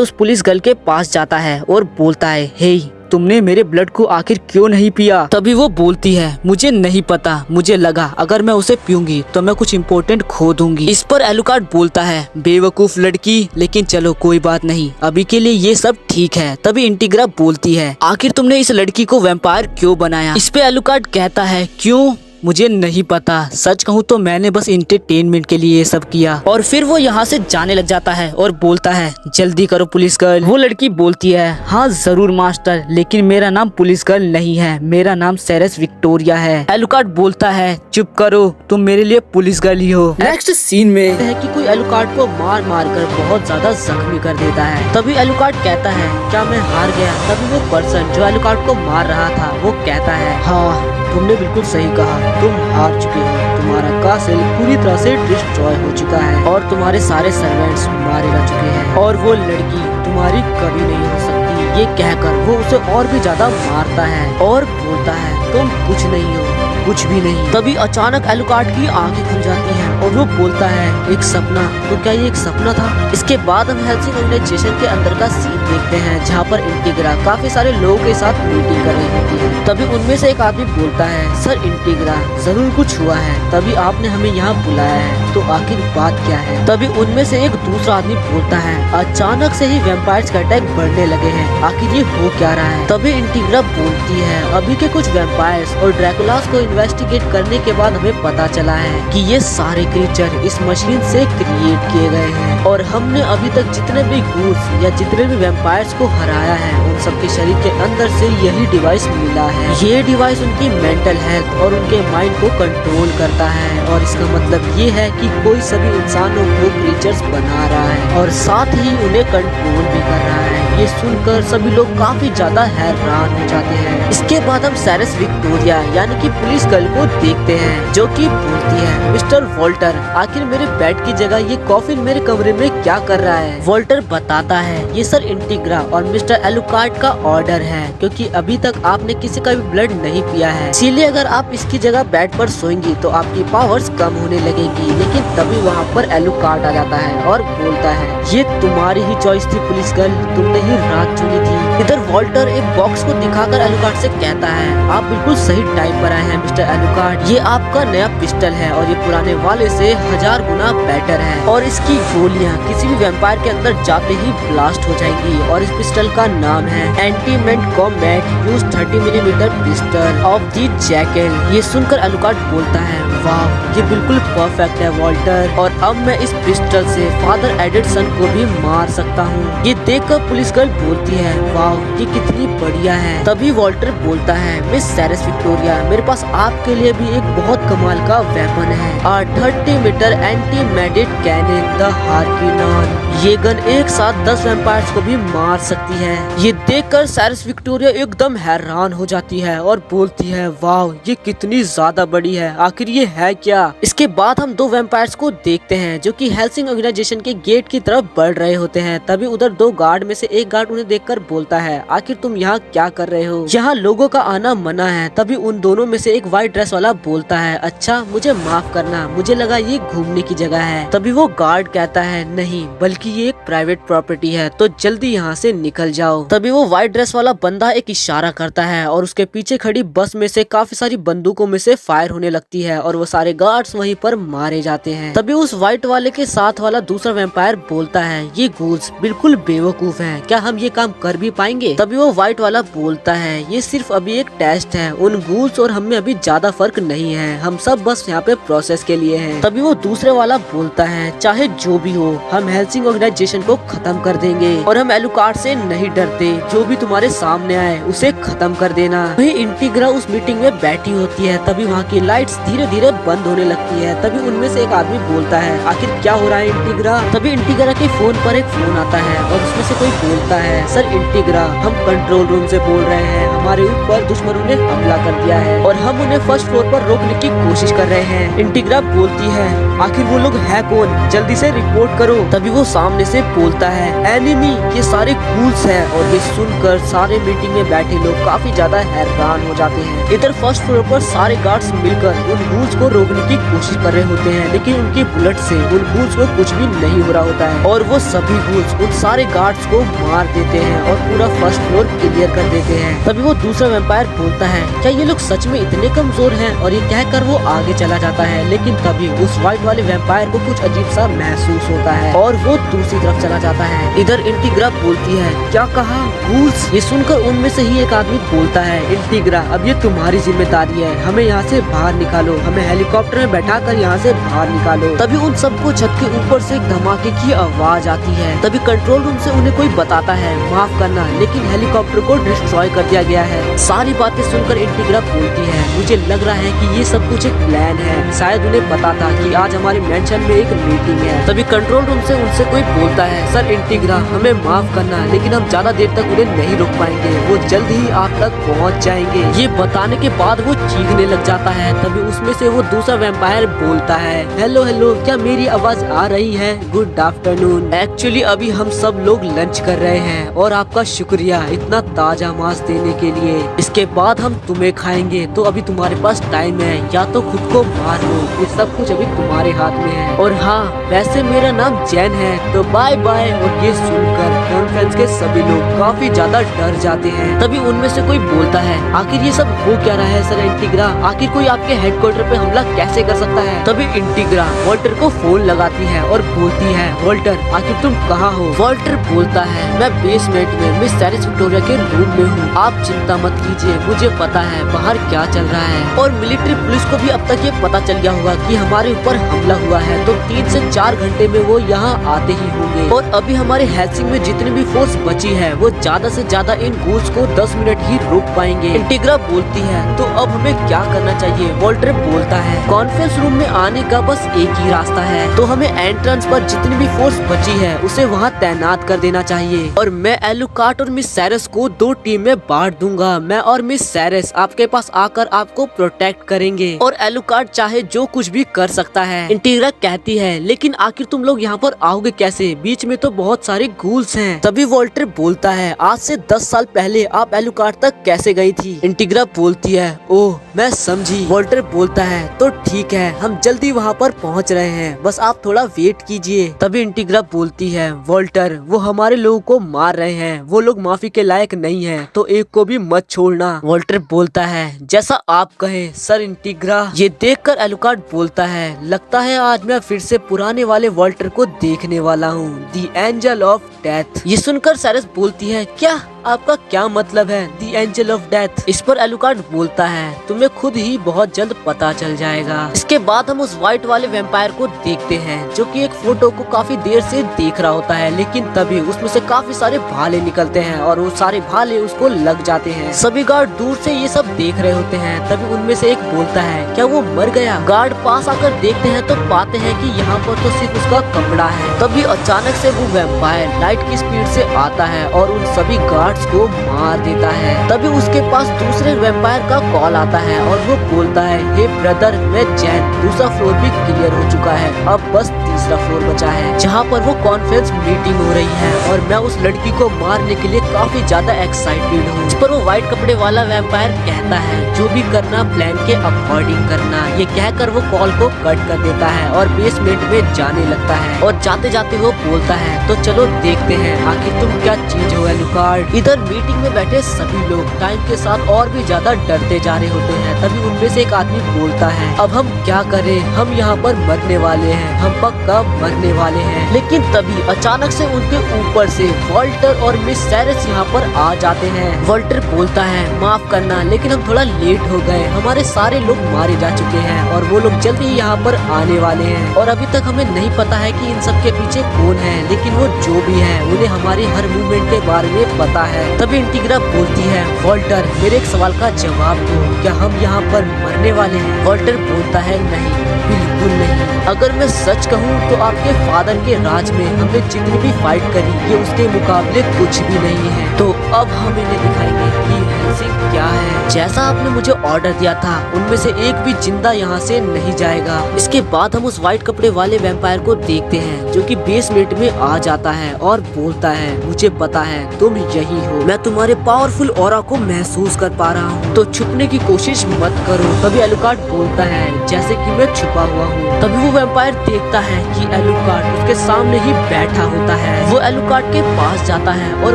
उस पुलिस गर्ल के पास जाता है और बोलता है, हे तुमने मेरे ब्लड को आखिर क्यों नहीं पिया? तभी वो बोलती है, मुझे नहीं पता, मुझे लगा अगर मैं उसे पीऊंगी तो मैं कुछ इम्पोर्टेंट खो दूंगी। इस पर एलुकार्ड बोलता है, बेवकूफ लड़की, लेकिन चलो कोई बात नहीं, अभी के लिए ये सब ठीक है। तभी इंटीग्रा बोलती है, आखिर तुमने इस लड़की को वैम्पायर क्यों बनाया? इस पे एलुकार्ड कहता है, क्यों मुझे नहीं पता, सच कहूँ तो मैंने बस एंटरटेनमेंट के लिए ये सब किया। और फिर वो यहाँ से जाने लग जाता है और बोलता है, जल्दी करो पुलिस गर्ल। वो लड़की बोलती है, हाँ जरूर मास्टर, लेकिन मेरा नाम पुलिस गर्ल नहीं है, मेरा नाम सेरेस विक्टोरिया है। एलुकार्ड बोलता है, चुप करो, तुम मेरे लिए पुलिस गर्ल ही हो। नेक्स्ट सीन में है कि कोई एलुकार्ड को मार कर बहुत ज्यादा जख्मी कर देता है। तभी एलुकार्ड कहता है, क्या मैं हार गया? तभी वो पर्सन जो एलुकार्ड को मार रहा था वो कहता है, हाँ तुमने बिल्कुल सही कहा, तुम हार चुके हो, तुम्हारा कासल पूरी तरह से डिस्ट्रॉय हो चुका है और तुम्हारे सारे सर्वेंट्स मारे जा चुके हैं और वो लड़की तुम्हारी कभी नहीं हो सकती। ये कहकर वो उसे और भी ज्यादा मारता है और बोलता है, तुम कुछ नहीं हो, कुछ भी नहीं। तभी अचानक एलुकार्ड की आंखें खुल जाती हैं और वो बोलता है, एक सपना? तो क्या ये एक सपना था? इसके बाद हम हेल्सिंग ऑर्गेनाइजेशन के अंदर का सीन देखते हैं जहाँ पर इंटीग्रा काफी सारे लोगों के साथ मीटिंग कर रही होती है। तभी उनमें से एक आदमी बोलता है, सर इंटीग्रा जरूर कुछ हुआ है, तभी आपने हमें यहाँ बुलाया है, तो आखिर बात क्या है? तभी उनमें से एक दूसरा आदमी बोलता है, अचानक से ही वैम्पायर्स का अटैक बढ़ने लगे हैं, आखिर ये हो क्या रहा है? तभी इंटीग्रा बोलती है, अभी के कुछ वैम्पायर्स और ड्रैकुलास को इन्वेस्टिगेट करने के बाद हमें पता चला है कि ये सारे क्रीचर इस मशीन से क्रिएट किए गए हैं और हमने अभी तक जितने भी गूड्स या जितने भी वैम्पायर्स को हराया है उन सबके शरीर के अंदर से यही डिवाइस मिला है। ये डिवाइस उनकी मेंटल हेल्थ और उनके माइंड को कंट्रोल करता है और इसका मतलब ये है कि कोई सभी इंसानों को क्रीचर्स बना रहा है और साथ ही उन्हें कंट्रोल भी कर रहा है। ये सुनकर सभी लोग काफी ज्यादा हैरान हो जाते हैं। इसके बाद हम सेरेस विक्टोरिया यानी कि पुलिस गर्ल को देखते हैं जो कि बोलती है, मिस्टर वॉल्टर, आखिर मेरे बेड की जगह ये कॉफिन मेरे कमरे में क्या कर रहा है? वॉल्टर बताता है, ये सर इंटीग्रा और मिस्टर एलुकार्ड का ऑर्डर है, क्योंकि अभी तक आपने किसी का भी ब्लड नहीं पिया है, इसीलिए अगर आप इसकी जगह बेड पर सोएंगी तो आपकी पावर्स कम होने लगेगी। लेकिन तभी वहाँ पर एलुकार्ड आ जाता है और बोलता है, ये तुम्हारी ही चॉइस थी पुलिस गर्ल, तुमने ही रात चुनी थी। इधर वॉल्टर एक बॉक्स को दिखाकर एलुकार्ड से कहता है, आप बिल्कुल सही टाइम पर आए हैं मिस्टर एलुकार्ड, ये आपका नया पिस्टल है और ये पुराने वाले से 1000 गुना बेटर है और इसकी गोलियां किसी भी वैम्पायर के अंदर जाते ही ब्लास्ट हो जाएंगी और इस पिस्टल का नाम है एंटीमेंट combat use 30 millimetre pistol of the Jackal. ये सुनकर एलुकार्ड बोलता है, वाह ये बिल्कुल परफेक्ट है वॉल्टर, और अब मैं इस पिस्टल से फादर एडिसन को भी मार सकता हूँ। ये देखकर पुलिस गर्ल बोलती है, वाह ये कितनी बढ़िया है। तभी वॉल्टर बोलता है, मिस सेरेस विक्टोरिया, मेरे पास आपके लिए भी एक बहुत कमाल का वेपन है, 30 मीटर एंटी मेडिट कैनन द हार्किनॉन। ये गन एक साथ 10 वैम्पायर्स को भी मार सकती है। ये देखकर साइरस विक्टोरिया एकदम हैरान हो जाती है और बोलती है, वाह ये कितनी ज्यादा बड़ी है, आखिर ये है क्या। इसके बाद हम 2 वैम्पायर्स को देखते हैं जो कि हेल्सिंग ऑर्गेनाइजेशन के गेट की तरफ बढ़ रहे होते हैं। तभी उधर 2 गार्ड में से एक गार्ड उन्हें देखकर बोलता है, आखिर तुम यहाँ क्या कर रहे हो, यहाँ लोगों का आना मना है। तभी उन दोनों में से एक व्हाइट ड्रेस वाला बोलता है, अच्छा मुझे माफ करना, मुझे लगा ये घूमने की जगह है। तभी वो गार्ड कहता है, नहीं बल्कि ये एक प्राइवेट प्रॉपर्टी है, तो जल्दी यहाँ से निकल जाओ। तभी वो व्हाइट ड्रेस वाला बंदा एक इशारा करता है और उसके पीछे खड़ी बस में से काफी सारी बंदूकों में से फायर होने लगती है और वो सारे गार्ड्स वहीं पर मारे जाते हैं। तभी उस व्हाइट वाले के साथ वाला दूसरा वैम्पायर बोलता है, ये गूल्स बिल्कुल बेवकूफ हैं, क्या हम ये काम कर भी पाएंगे। तभी वो व्हाइट वाला बोलता है, ये सिर्फ अभी एक टेस्ट है, उन गूल्स और हमें अभी ज्यादा फर्क नहीं है, हम सब बस यहाँ पे प्रोसेस के लिए हैं। तभी वो दूसरे वाला बोलता है, चाहे जो भी हो हम हेल्सिंग ऑर्गेनाइजेशन को खत्म कर देंगे और हम एलुकार्ड से नहीं डरते, जो भी तुम्हारे सामने आए उसे खत्म कर देना। वही इंटीग्रा उस मीटिंग में बैठी होती है। तभी वहाँ की लाइट्स धीरे धीरे बंद होने लगती है। तभी उनमें से एक आदमी बोलता है, आखिर क्या हो रहा है इंटीग्रा। तभी इंटीग्रा के फोन पर एक फोन आता है और उसमें से कोई बोलता है, सर इंटीग्रा हम कंट्रोल रूम से बोल रहे हैं, हमारे ऊपर दुश्मनों ने हमला कर दिया है और हम उन्हें फर्स्ट फ्लोर पर रोकने की कोशिश कर रहे हैं। इंटीग्रा बोलती है, आखिर वो लोग है कौन, जल्दी से रिपोर्ट करो। तभी वो सामने से बोलता है, एनिमी ये सारे गूल्स हैं। और ये सुनकर सारे मीटिंग में बैठे लोग काफी ज्यादा हैरान हो जाते हैं। इधर फर्स्ट फ्लोर पर सारे गार्ड्स मिलकर उन गूल्स को रोकने की कोशिश कर रहे होते हैं, लेकिन उनकी बुलेट से उन गूल्स को कुछ भी नहीं हो रहा होता है और वो सभी गूल्स उन सारे गार्ड्स को मार देते हैं और पूरा फर्स्ट फ्लोर क्लियर कर देते हैं। तभी वो दूसरा वैम्पायर बोलता है, क्या ये लोग सच में इतने कमजोर हैं, और ये कहकर वो आगे चला जाता है। लेकिन तभी उस व्हाइट वाले वैम्पायर को कुछ अजीब सा महसूस होता है और वो दूसरी तरफ चला जाता है। इधर इंटीग्रा बोलती है, क्या कहा गूल्स। ये सुनकर उनमें से ही एक आदमी बोलता है, इंटीग्रा अब ये तुम्हारी जिम्मेदारी है, हमें यहाँ से बाहर निकालो, हमें हेलीकॉप्टर में बैठा कर यहाँ से बाहर निकालो। तभी उन सबको छत के ऊपर से एक धमाके की आवाज आती है। तभी कंट्रोल रूम से उन्हें कोई बताता है, माफ करना लेकिन हेलीकॉप्टर को डिस्ट्रॉय कर दिया गया है। सारी बातें सुनकर इंटीग्रा बोलती है, मुझे लग रहा है कि ये सब कुछ एक प्लान है, शायद उन्हें पता था कि आज हमारे मेंशन में एक मीटिंग है। तभी कंट्रोल रूम से उनसे कोई बोलता है, सर इंटीग्रा हमें माफ करना लेकिन हम ज्यादा देर तक उन्हें नहीं रोक पाएंगे, वो जल्द ही आप तक पहुंच जाएंगे। ये बताने के बाद वो चीखने लग जाता है। तभी उसमें से वो दूसरा वैम्पायर बोलता है, हेलो हेलो क्या मेरी आवाज आ रही है, गुड आफ्टरनून। एक्चुअली अभी हम सब लोग लंच कर रहे हैं और आपका शुक्रिया इतना ताजा मांस देने के लिए, इसके बाद हम तुम्हें खाएंगे, तो अभी तुम्हारे पास टाइम है, या तो खुद को मार लो, ये सब कुछ अभी तुम्हारे हाथ में है। और हाँ वैसे मेरा नाम जैन है, तो बाय बाय। और ये सुनकर कॉन्फ्रेंस के सभी लोग काफी ज्यादा डर जाते हैं। तभी उनमें से कोई बोलता है, आखिर ये सब हो क्या रहा है सर इंटीग्रा, आखिर कोई आपके हेडक्वार्टर पे हमला कैसे कर सकता है। तभी इंटीग्रा वॉल्टर को फोन लगाती है और बोलती है, वॉल्टर आखिर तुम कहाँ हो। वॉल्टर बोलता है, मैं बेसमेंट में मिस साइरस विक्टोरिया के रूम में हूँ, आप चिंता मत कीजिए, मुझे पता है बाहर क्या चल रहा है और मिलिट्री पुलिस को भी अब तक ये पता चल गया होगा कि हमारे ऊपर हमला हुआ है, तो 3 से 4 घंटे में वो यहाँ आते ही होंगे। और अभी हमारे हेल्सिंग में जितनी भी फोर्स बची है वो ज्यादा से ज्यादा इन गूल्स को 10 मिनट ही रोक पाएंगे। इंटीग्रा बोलती है, तो अब हमें क्या करना चाहिए। वॉल्टर बोलता है, कॉन्फ्रेंस रूम में आने का बस एक ही रास्ता है, तो हमें एंट्रेंस पर जितनी भी फोर्स बची है उसे वहाँ तैनात कर देना चाहिए और मैं एलुकार्ड और मिस साइरस को 2 टीम में बांट दूंगा। मैं और मिस साइरस आपके पास आकर आपको प्रोटेक्ट करेंगे और एलुकार्ड चाहे जो कुछ भी कर सकता है। इंटीग्रा कहती है, लेकिन आखिर तुम लोग यहाँ पर आओगे कैसे, बीच में तो बहुत सारे गूल्स हैं। तभी वॉल्टर बोलता है, आज से 10 साल पहले आप एलुकार्ड तक कैसे गई थी। इंटीग्रा बोलती है, ओह मैं समझी। वॉल्टर बोलता है, तो ठीक है हम जल्दी वहाँ पर पहुँच रहे हैं, बस आप थोड़ा वेट कीजिए। तभी इंटीग्रा बोलती है, वॉल्टर वो हमारे लोगों को मार रहे हैं, वो लोग माफी के लायक नहीं है, तो एक को भी मत छोड़ना। वॉल्टर बोलता है, जैसा आप कहें सर इंटीग्रा। ये देखकर एलुकार्ड बोलता है, लगता है आज मैं फिर से पुराने वाले वॉल्टर को देखने वाला हूँ, द एंजल ऑफ डेथ। ये सुनकर साइरस बोलती है, क्या आपका क्या मतलब है द एंजल ऑफ डेथ? इस पर एलुकार्ड बोलता है, तुम्हें खुद ही बहुत जल्द पता चल जाएगा। इसके बाद हम उस व्हाइट वाले वैम्पायर को देखते हैं जो कि एक फोटो को काफी देर से देख रहा होता है, लेकिन तभी उसमें से काफी सारे भाले निकलते हैं और वो सारे भाले उसको लग जाते हैं। सभी गार्ड दूर से ये सब देख रहे होते हैं। तभी उनमें से एक बोलता है, क्या वो मर गया? गार्ड पास आकर देखते हैं तो पाते हैं कि यहाँ पर तो सिर्फ उसका कपड़ा है। तभी अचानक से वो वैम्पायर लाइट की स्पीड से आता है और उन सभी गार्ड्स को मार देता है। तभी उसके पास दूसरे वैम्पायर का कॉल आता है और वो बोलता है, हे ब्रदर, मैं जैन, दूसरा फ्लोर भी क्लियर हो चुका है, अब बस तीसरा फ्लोर बचा है जहाँ पर वो कॉन्फ्रेंस मीटिंग हो रही है और मैं उस लड़की को मारने के लिए काफी ज्यादा एक्साइटेड हूँ। इस पर वो व्हाइट कपड़े वाला वैम्पायर कहता है, जो भी करना प्लान के अकॉर्डिंग करना। ये कहकर वो कॉल को कट कर देता है और बेसमेंट में जाने लगता है और जाते जाते वो बोलता है, तो चलो देखते हैं आखिर तुम क्या चीज हो एलुकार्ड। इधर मीटिंग में बैठे सभी लोग टाइम के साथ और भी ज्यादा डरते जा रहे होते हैं। तभी उनमें से एक आदमी बोलता है, अब हम क्या करें, हम यहाँ पर मरने वाले हैं, हम पक्का मरने वाले हैं। लेकिन तभी अचानक से उनके ऊपर से वॉल्टर और मिस साइरस यहाँ पर आ जाते हैं। वॉल्टर बोलता है, माफ करना लेकिन हम थोड़ा लेट हो गए, हमारे सारे लोग मारे जा चुके हैं और वो लोग जल्दी ही यहाँ पर आने वाले हैं और अभी तक हमें नहीं पता है कि इन सब के पीछे कौन है, लेकिन वो जो भी है उन्हें हमारे हर मूवमेंट के बारे में पता है। तभी इंटीग्रा बोलती है, वॉल्टर मेरे एक सवाल का जवाब दो, क्या हम यहाँ पर मरने वाले हैं? वॉल्टर बोलता है, नहीं, बिल्कुल नहीं। अगर मैं सच कहूँ तो आपके फादर के राज में हमने जितनी भी फाइट करी ये उसके मुकाबले कुछ भी नहीं है। तो अब हम इन्हें दिखाएंगे कि हेल्सिंग क्या है। जैसा आपने मुझे ऑर्डर दिया था उनमें से एक भी जिंदा यहाँ से नहीं जाएगा। इसके बाद हम उस व्हाइट कपड़े वाले वैम्पायर को देखते हैं जो कि बेसमेंट में आ जाता है और बोलता है, मुझे पता है तुम यही हो, मैं तुम्हारे पावरफुल ऑरा को महसूस कर पा रहा हूँ, तो छुपने की कोशिश मत करो। तभी एलुकार्ड बोलता है, जैसे कि मैं छुपा हुआ हूँ। तभी वो वैम्पायर देखता है कि एलुकार्ड उसके सामने ही बैठा होता है। वो एलुकार्ड के पास जाता है और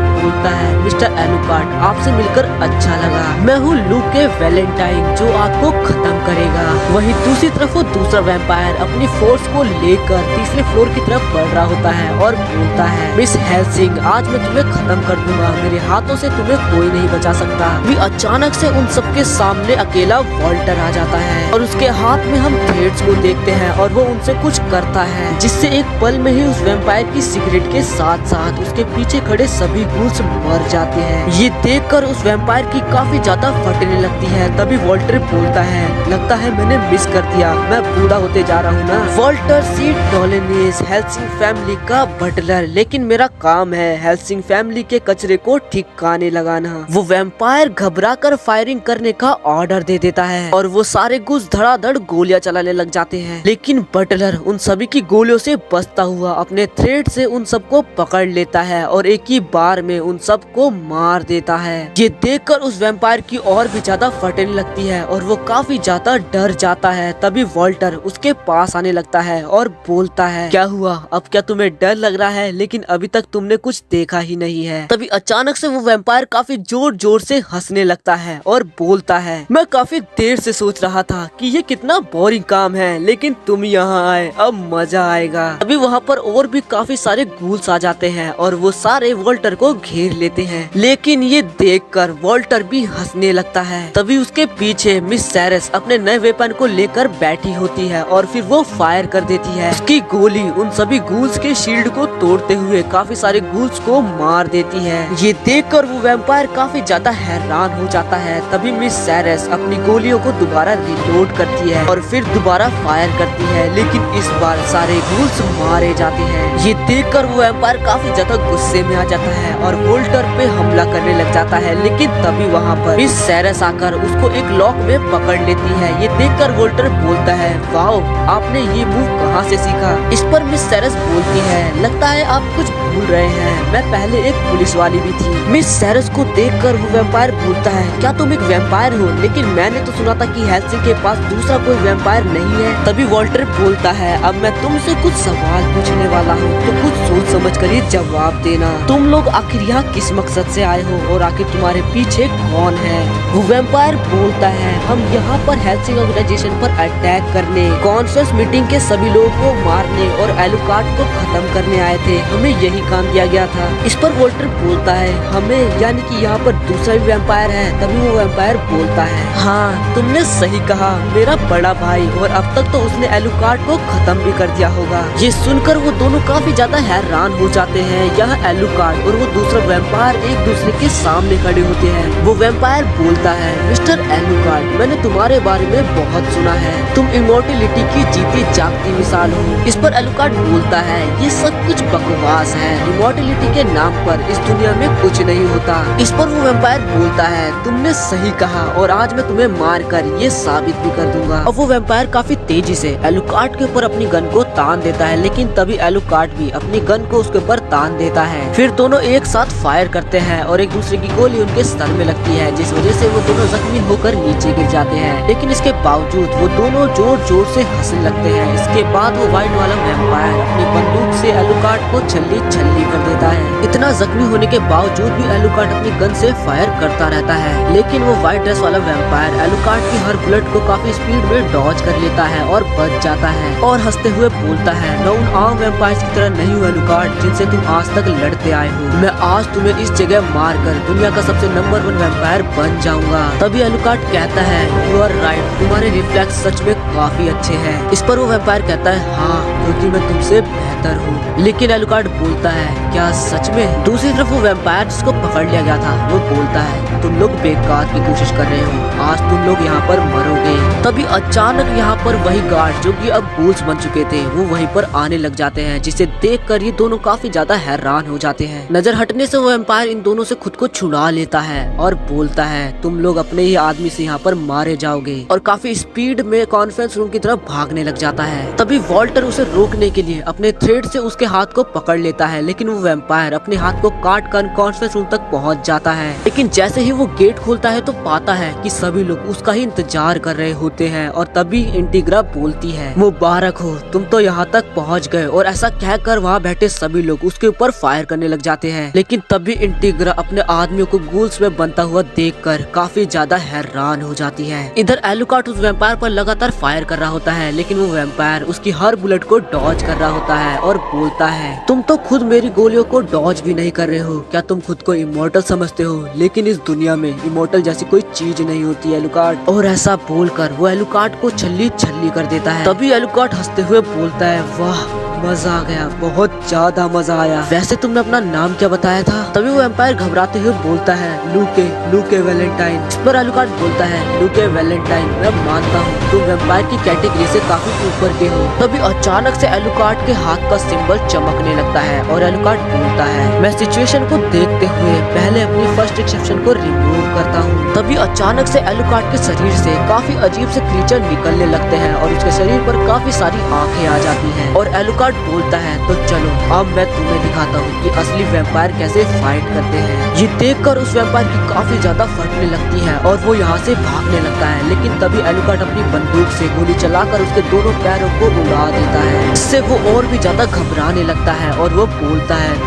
बोलता है, मिस्टर एलुकार्ड, आपसे मिलकर अच्छा लगा, मैं हूँ लूक के वैलेंटाइन जो आपको खत्म करेगा। वहीं दूसरी तरफ वो दूसरा वैम्पायर अपनी फोर्स को लेकर तीसरे फ्लोर की तरफ बढ़ रहा होता है और बोलता है, मिस हेल्सिंग, आज मैं तुम्हें खत्म कर दूंगा, मेरे हाथों से तुम्हें कोई नहीं बचा सकता। भी अचानक से उन सबके सामने अकेला वॉल्टर आ जाता है और उसके हाथ में हम थ्रेड्स को देखते हैं और वो उनसे कुछ करता है जिससे एक पल में ही उस वैम्पायर की सिगरेट के साथ साथ उसके पीछे खड़े सभी गूल्स मर जाते हैं। ये देखकर उस वैम्पायर की काफी ज्यादा फटने लगती है। तभी वॉल्टर बोलता है, लगता है मैंने मिस कर दिया, मैं बूढ़ा होते जा रहा हूँ ना। वॉल्टर सी डोलेनिस, हेल्सिंग फैमिली का बटलर, लेकिन मेरा काम है हेल्सिंग फैमिली के कचरे को ठिकाने लगाना। वो वैम्पायर घबरा कर फायरिंग करने का ऑर्डर दे देता है और वो सारे गुज धड़ाधड़ गोलियां चलाने लग जाते हैं, लेकिन बटलर उन सभी की गोलियों से बचता हुआ अपने थ्रेड से उन सबको पकड़ लेता है और एक ही बार में उन सबको मार देता है। ये देखकर उस वैम्पायर की और भी ज्यादा फटने लगती है और वो काफी ज्यादा डर जाता है। तभी वॉल्टर उसके पास आने लगता है और बोलता है, क्या हुआ, अब क्या तुम्हें डर लग रहा है? लेकिन अभी तक तुमने कुछ देखा ही नहीं है। तभी अचानक से वो वैम्पायर काफी जोर जोर से हंसने लगता है और बोलता है, मैं काफी देर से सोच रहा था कि ये कितना बोरिंग काम है, लेकिन तुम यहाँ आए, अब मजा आएगा। अभी वहाँ पर और भी काफी सारे गूल्स आ जाते हैं और वो सारे वॉल्टर को घेर लेते हैं, लेकिन ये देखकर वॉल्टर भी हंसने लगता है। तभी उसके पीछे मिस साइरस अपने नए वेपन को लेकर बैठी होती है और फिर वो फायर कर देती है। उसकी गोली उन सभी गूल्स के शील्ड को तोड़ते हुए काफी सारे गूल्स को मार देती है। ये देखकर वो वैम्पायर काफी ज्यादा हैरान हो जाता है। तभी मिस साइरस अपनी गोलियों को दोबारा रिलोड करती है और फिर दोबारा फायर करती है, लेकिन इस बार सारे गूल्स मारे जाते हैं। ये देखकर वो वैम्पायर काफी ज्यादा गुस्से में आ जाता है और वॉल्टर पे हमला करने लग जाता है, लेकिन तभी वहाँ पर मिस साइरस आकर उसको एक लॉक में पकड़ लेती है। ये देखकर वॉल्टर बोलता है, वाओ, आपने ये मूव कहाँ से सीखा? इस पर मिस साइरस बोलती है, लगता है आप कुछ भूल रहे हैं, मैं पहले एक पुलिस वाली भी थी। मिस साइरस को देखकर वो वैम्पायर बोलता है, क्या तुम एक वैम्पायर हो? लेकिन मैंने तो सुना था कि हेल्सिंग के पास दूसरा कोई वैम्पायर नहीं है। तभी वॉल्टर बोलता है, अब मैं तुमसे कुछ सवाल पूछने वाला हूँ, तो कुछ सोच समझ कर ही जवाब देना। तुम लोग आखिर यहाँ किस मकसद से आए हो और आखिर तुम्हारे पीछे कौन है? वो वैम्पायर बोलता है, हम यहाँ पर हेल्सिंग ऑर्गेनाइजेशन पर अटैक करने, कॉन्फ्रेंस मीटिंग के सभी लोगों को मारने और एलुकार्ड को खत्म करने आए थे। हमें यही काम दिया गया था। इस पर वॉल्टर बोलता है, हमें यानी कि यहाँ पर दूसरा भी वैम्पायर है। तभी वो वैम्पायर बोलता है, हाँ तुमने सही कहा, मेरा बड़ा भाई, और अब तक तो उसने एलुकार्ड को खत्म भी कर दिया होगा। ये सुनकर वो दोनों काफी ज्यादा हैरान हो जाते हैं। यह एलुकार्ड और वो दूसरा वैम्पायर एक दूसरे के सामने खड़े होते हैं। वो वैम्पायर बोलता है, मिस्टर एलुकार्ड, मैंने तुम्हारे बारे में बहुत सुना है, तुम इमोर्टलिटी की जीती जागती मिसाल हो। इस पर एलुकार्ड बोलता है, ये सब कुछ बकवास है, इमोर्टलिटी के नाम पर इस दुनिया में कुछ नहीं होता। इस पर वो वैम्पायर बोलता है, तुमने सही कहा और आज मैं तुम्हें मार कर ये साबित भी कर दूंगा। अब वो वैम्पायर काफी तेजी से एलुकार्ड के ऊपर अपनी गन को तान देता है, लेकिन तभी एलुकार्ड भी अपनी गन को उसके ऊपर तान देता है। फिर दोनों एक साथ फायर करते हैं और एक दूसरे की गोली उनके सर में लगती है, जिस वजह से वो दोनों जख्मी होकर नीचे गिर जाते हैं। लेकिन इसके बावजूद वो दोनों जोर जोर से हंसने लगते हैं। इसके बाद वो व्हाइट वाला वैम्पायर अपनी बंदूक से एलुकार्ड को छल्ली छल्ली कर देता है। इतना जख्मी होने के बावजूद भी एलुकार्ड अपनी गन से फायर करता रहता है, लेकिन वो व्हाइट ड्रेस वाला वैम्पायर एलुकार्ड की हर बुलेट को काफी स्पीड में डॉज कर लेता है और बच जाता है और हंसते हुए बोलता है, मैं उन आम वैम्पायर्स की तरह नहीं हूँ एलुकार्ड, जिनसे तुम आज तक लड़ते आए हो। मैं आज तुम्हें इस जगह मार कर दुनिया का सबसे नंबर 1 वैम्पायर बन जाऊंगा। तभी एलुकार्ड कहता है, यू आर राइट, तुम्हारे रिफ्लेक्स सच में काफी अच्छे हैं। इस पर वो वैम्पायर कहता है, हाँ क्योंकि मैं तुमसे बेहतर हूँ। लेकिन एलुकार्ड बोलता है, क्या सच में? दूसरी तरफ वो वैम्पायर जिसको पकड़ लिया गया था वो बोलता है, तुम लोग बेकार की कोशिश कर रहे हो, आज तुम लोग यहाँ पर मरोगे। तभी अचानक यहाँ पर वही गार्ड जो कि अब बूल्स बन चुके थे वो वहीं पर आने लग जाते हैं, जिसे देखकर ये दोनों काफी ज्यादा हैरान हो जाते हैं। नजर हटने से वो वैम्पायर इन दोनों से खुद को छुड़ा लेता है और बोलता है, तुम लोग अपने ही आदमी से यहाँ पर मारे जाओगे, और काफी स्पीड में कॉन्फ्रेंस रूम की तरफ भागने लग जाता है। तभी वॉल्टर उसे रोकने के लिए अपने थ्रेड से उसके हाथ को पकड़ लेता है, लेकिन वो वैम्पायर अपने हाथ को काट कर कॉन्फ्रेंस रूम तक पहुँच जाता है। लेकिन जैसे ही वो गेट खोलता है तो पाता है कि सभी लोग उसका ही इंतजार कर रहे होते हैं, और तभी इंटीग्रा बोलती है, मुबारक हो, तुम तो यहाँ तक पहुँच गए। और ऐसा कहकर वहाँ बैठे सभी लोग उसके ऊपर फायर करने लग जाते हैं। लेकिन तभी इंटीग्रा अपने आदमियों को गूल्स में बनता हुआ देखकर काफी ज्यादा हैरान हो जाती है। इधर एलुकार्ड उस वैम्पायर पर लगातार फायर कर रहा होता है, लेकिन वो वैम्पायर उसकी हर बुलेट को डॉज कर रहा होता है और बोलता है, तुम तो खुद मेरी गोलियों को डॉज भी नहीं कर रहे हो, क्या तुम खुद को इमोर्टल समझते हो? लेकिन इस दुनिया में इमोर्टल जैसी कोई चीज नहीं होती है एलुकार्ड। और ऐसा बोलकर वो एलुकार्ड को छल्ली छल्ली कर देता है। तभी एलुकार्ड हंसते हुए बोलता है, वाह मजा आ गया, बहुत ज्यादा मजा आया। वैसे तुमने अपना नाम क्या बताया था? तभी वो एम्पायर घबराते हुए बोलता है, लूके वैलेंटाइन। इस पर एलुकार्ड बोलता है, लूके वैलेंटाइन, मैं मानता हूँ तुम वैम्पायर की कैटेगरी से काफी ऊपर के हो। तभी अचानक से एलुकार्ड के हाथ का सिंबल चमकने लगता है और एलुकार्ड बोलता है, मैं सिचुएशन को देखते हुए पहले अपनी फर्स्ट एक्सेप्शन को रिमूव करता हूँ। तभी अचानक से एलुकार्ड के शरीर से काफी अजीब से क्रीचर निकलने लगते हैं और उसके शरीर पर काफी सारी आंखें आ जाती हैं। और एलुकार्ड बोलता है, तो चलो अब मैं तुम्हें दिखाता हूँ कि असली वैम्पायर कैसे फाइट करते हैं। ये देखकर उस वैम्पायर की काफी ज्यादा फटने लगती है और वो यहाँ से भागने लगता है। लेकिन तभी एलुकार्ड अपनी बंदूक से गोली चलाकर उसके दोनों पैरों को उड़ा देता है। इससे वो और भी ज्यादा घबराने लगता है और वो बोलता है,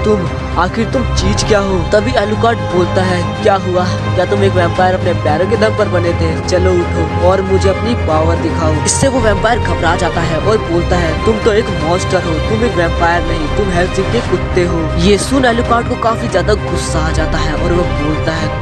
आखिर तुम चीज क्या हो? तभी एलुकार्ड बोलता है, क्या हुआ? क्या तुम एक वैम्पायर अपने पैरों के दम पर बने थे? चलो उठो और मुझे अपनी पावर दिखाओ। इससे वो वैम्पायर घबरा जाता है और बोलता है, तुम तो एक मॉन्स्टर हो, तुम एक वैम्पायर नहीं, तुम हेल्सिंग के कुत्ते हो। ये सुन एलुकार्ड को काफी ज्यादा गुस्सा आ जाता है और वो बोलता है,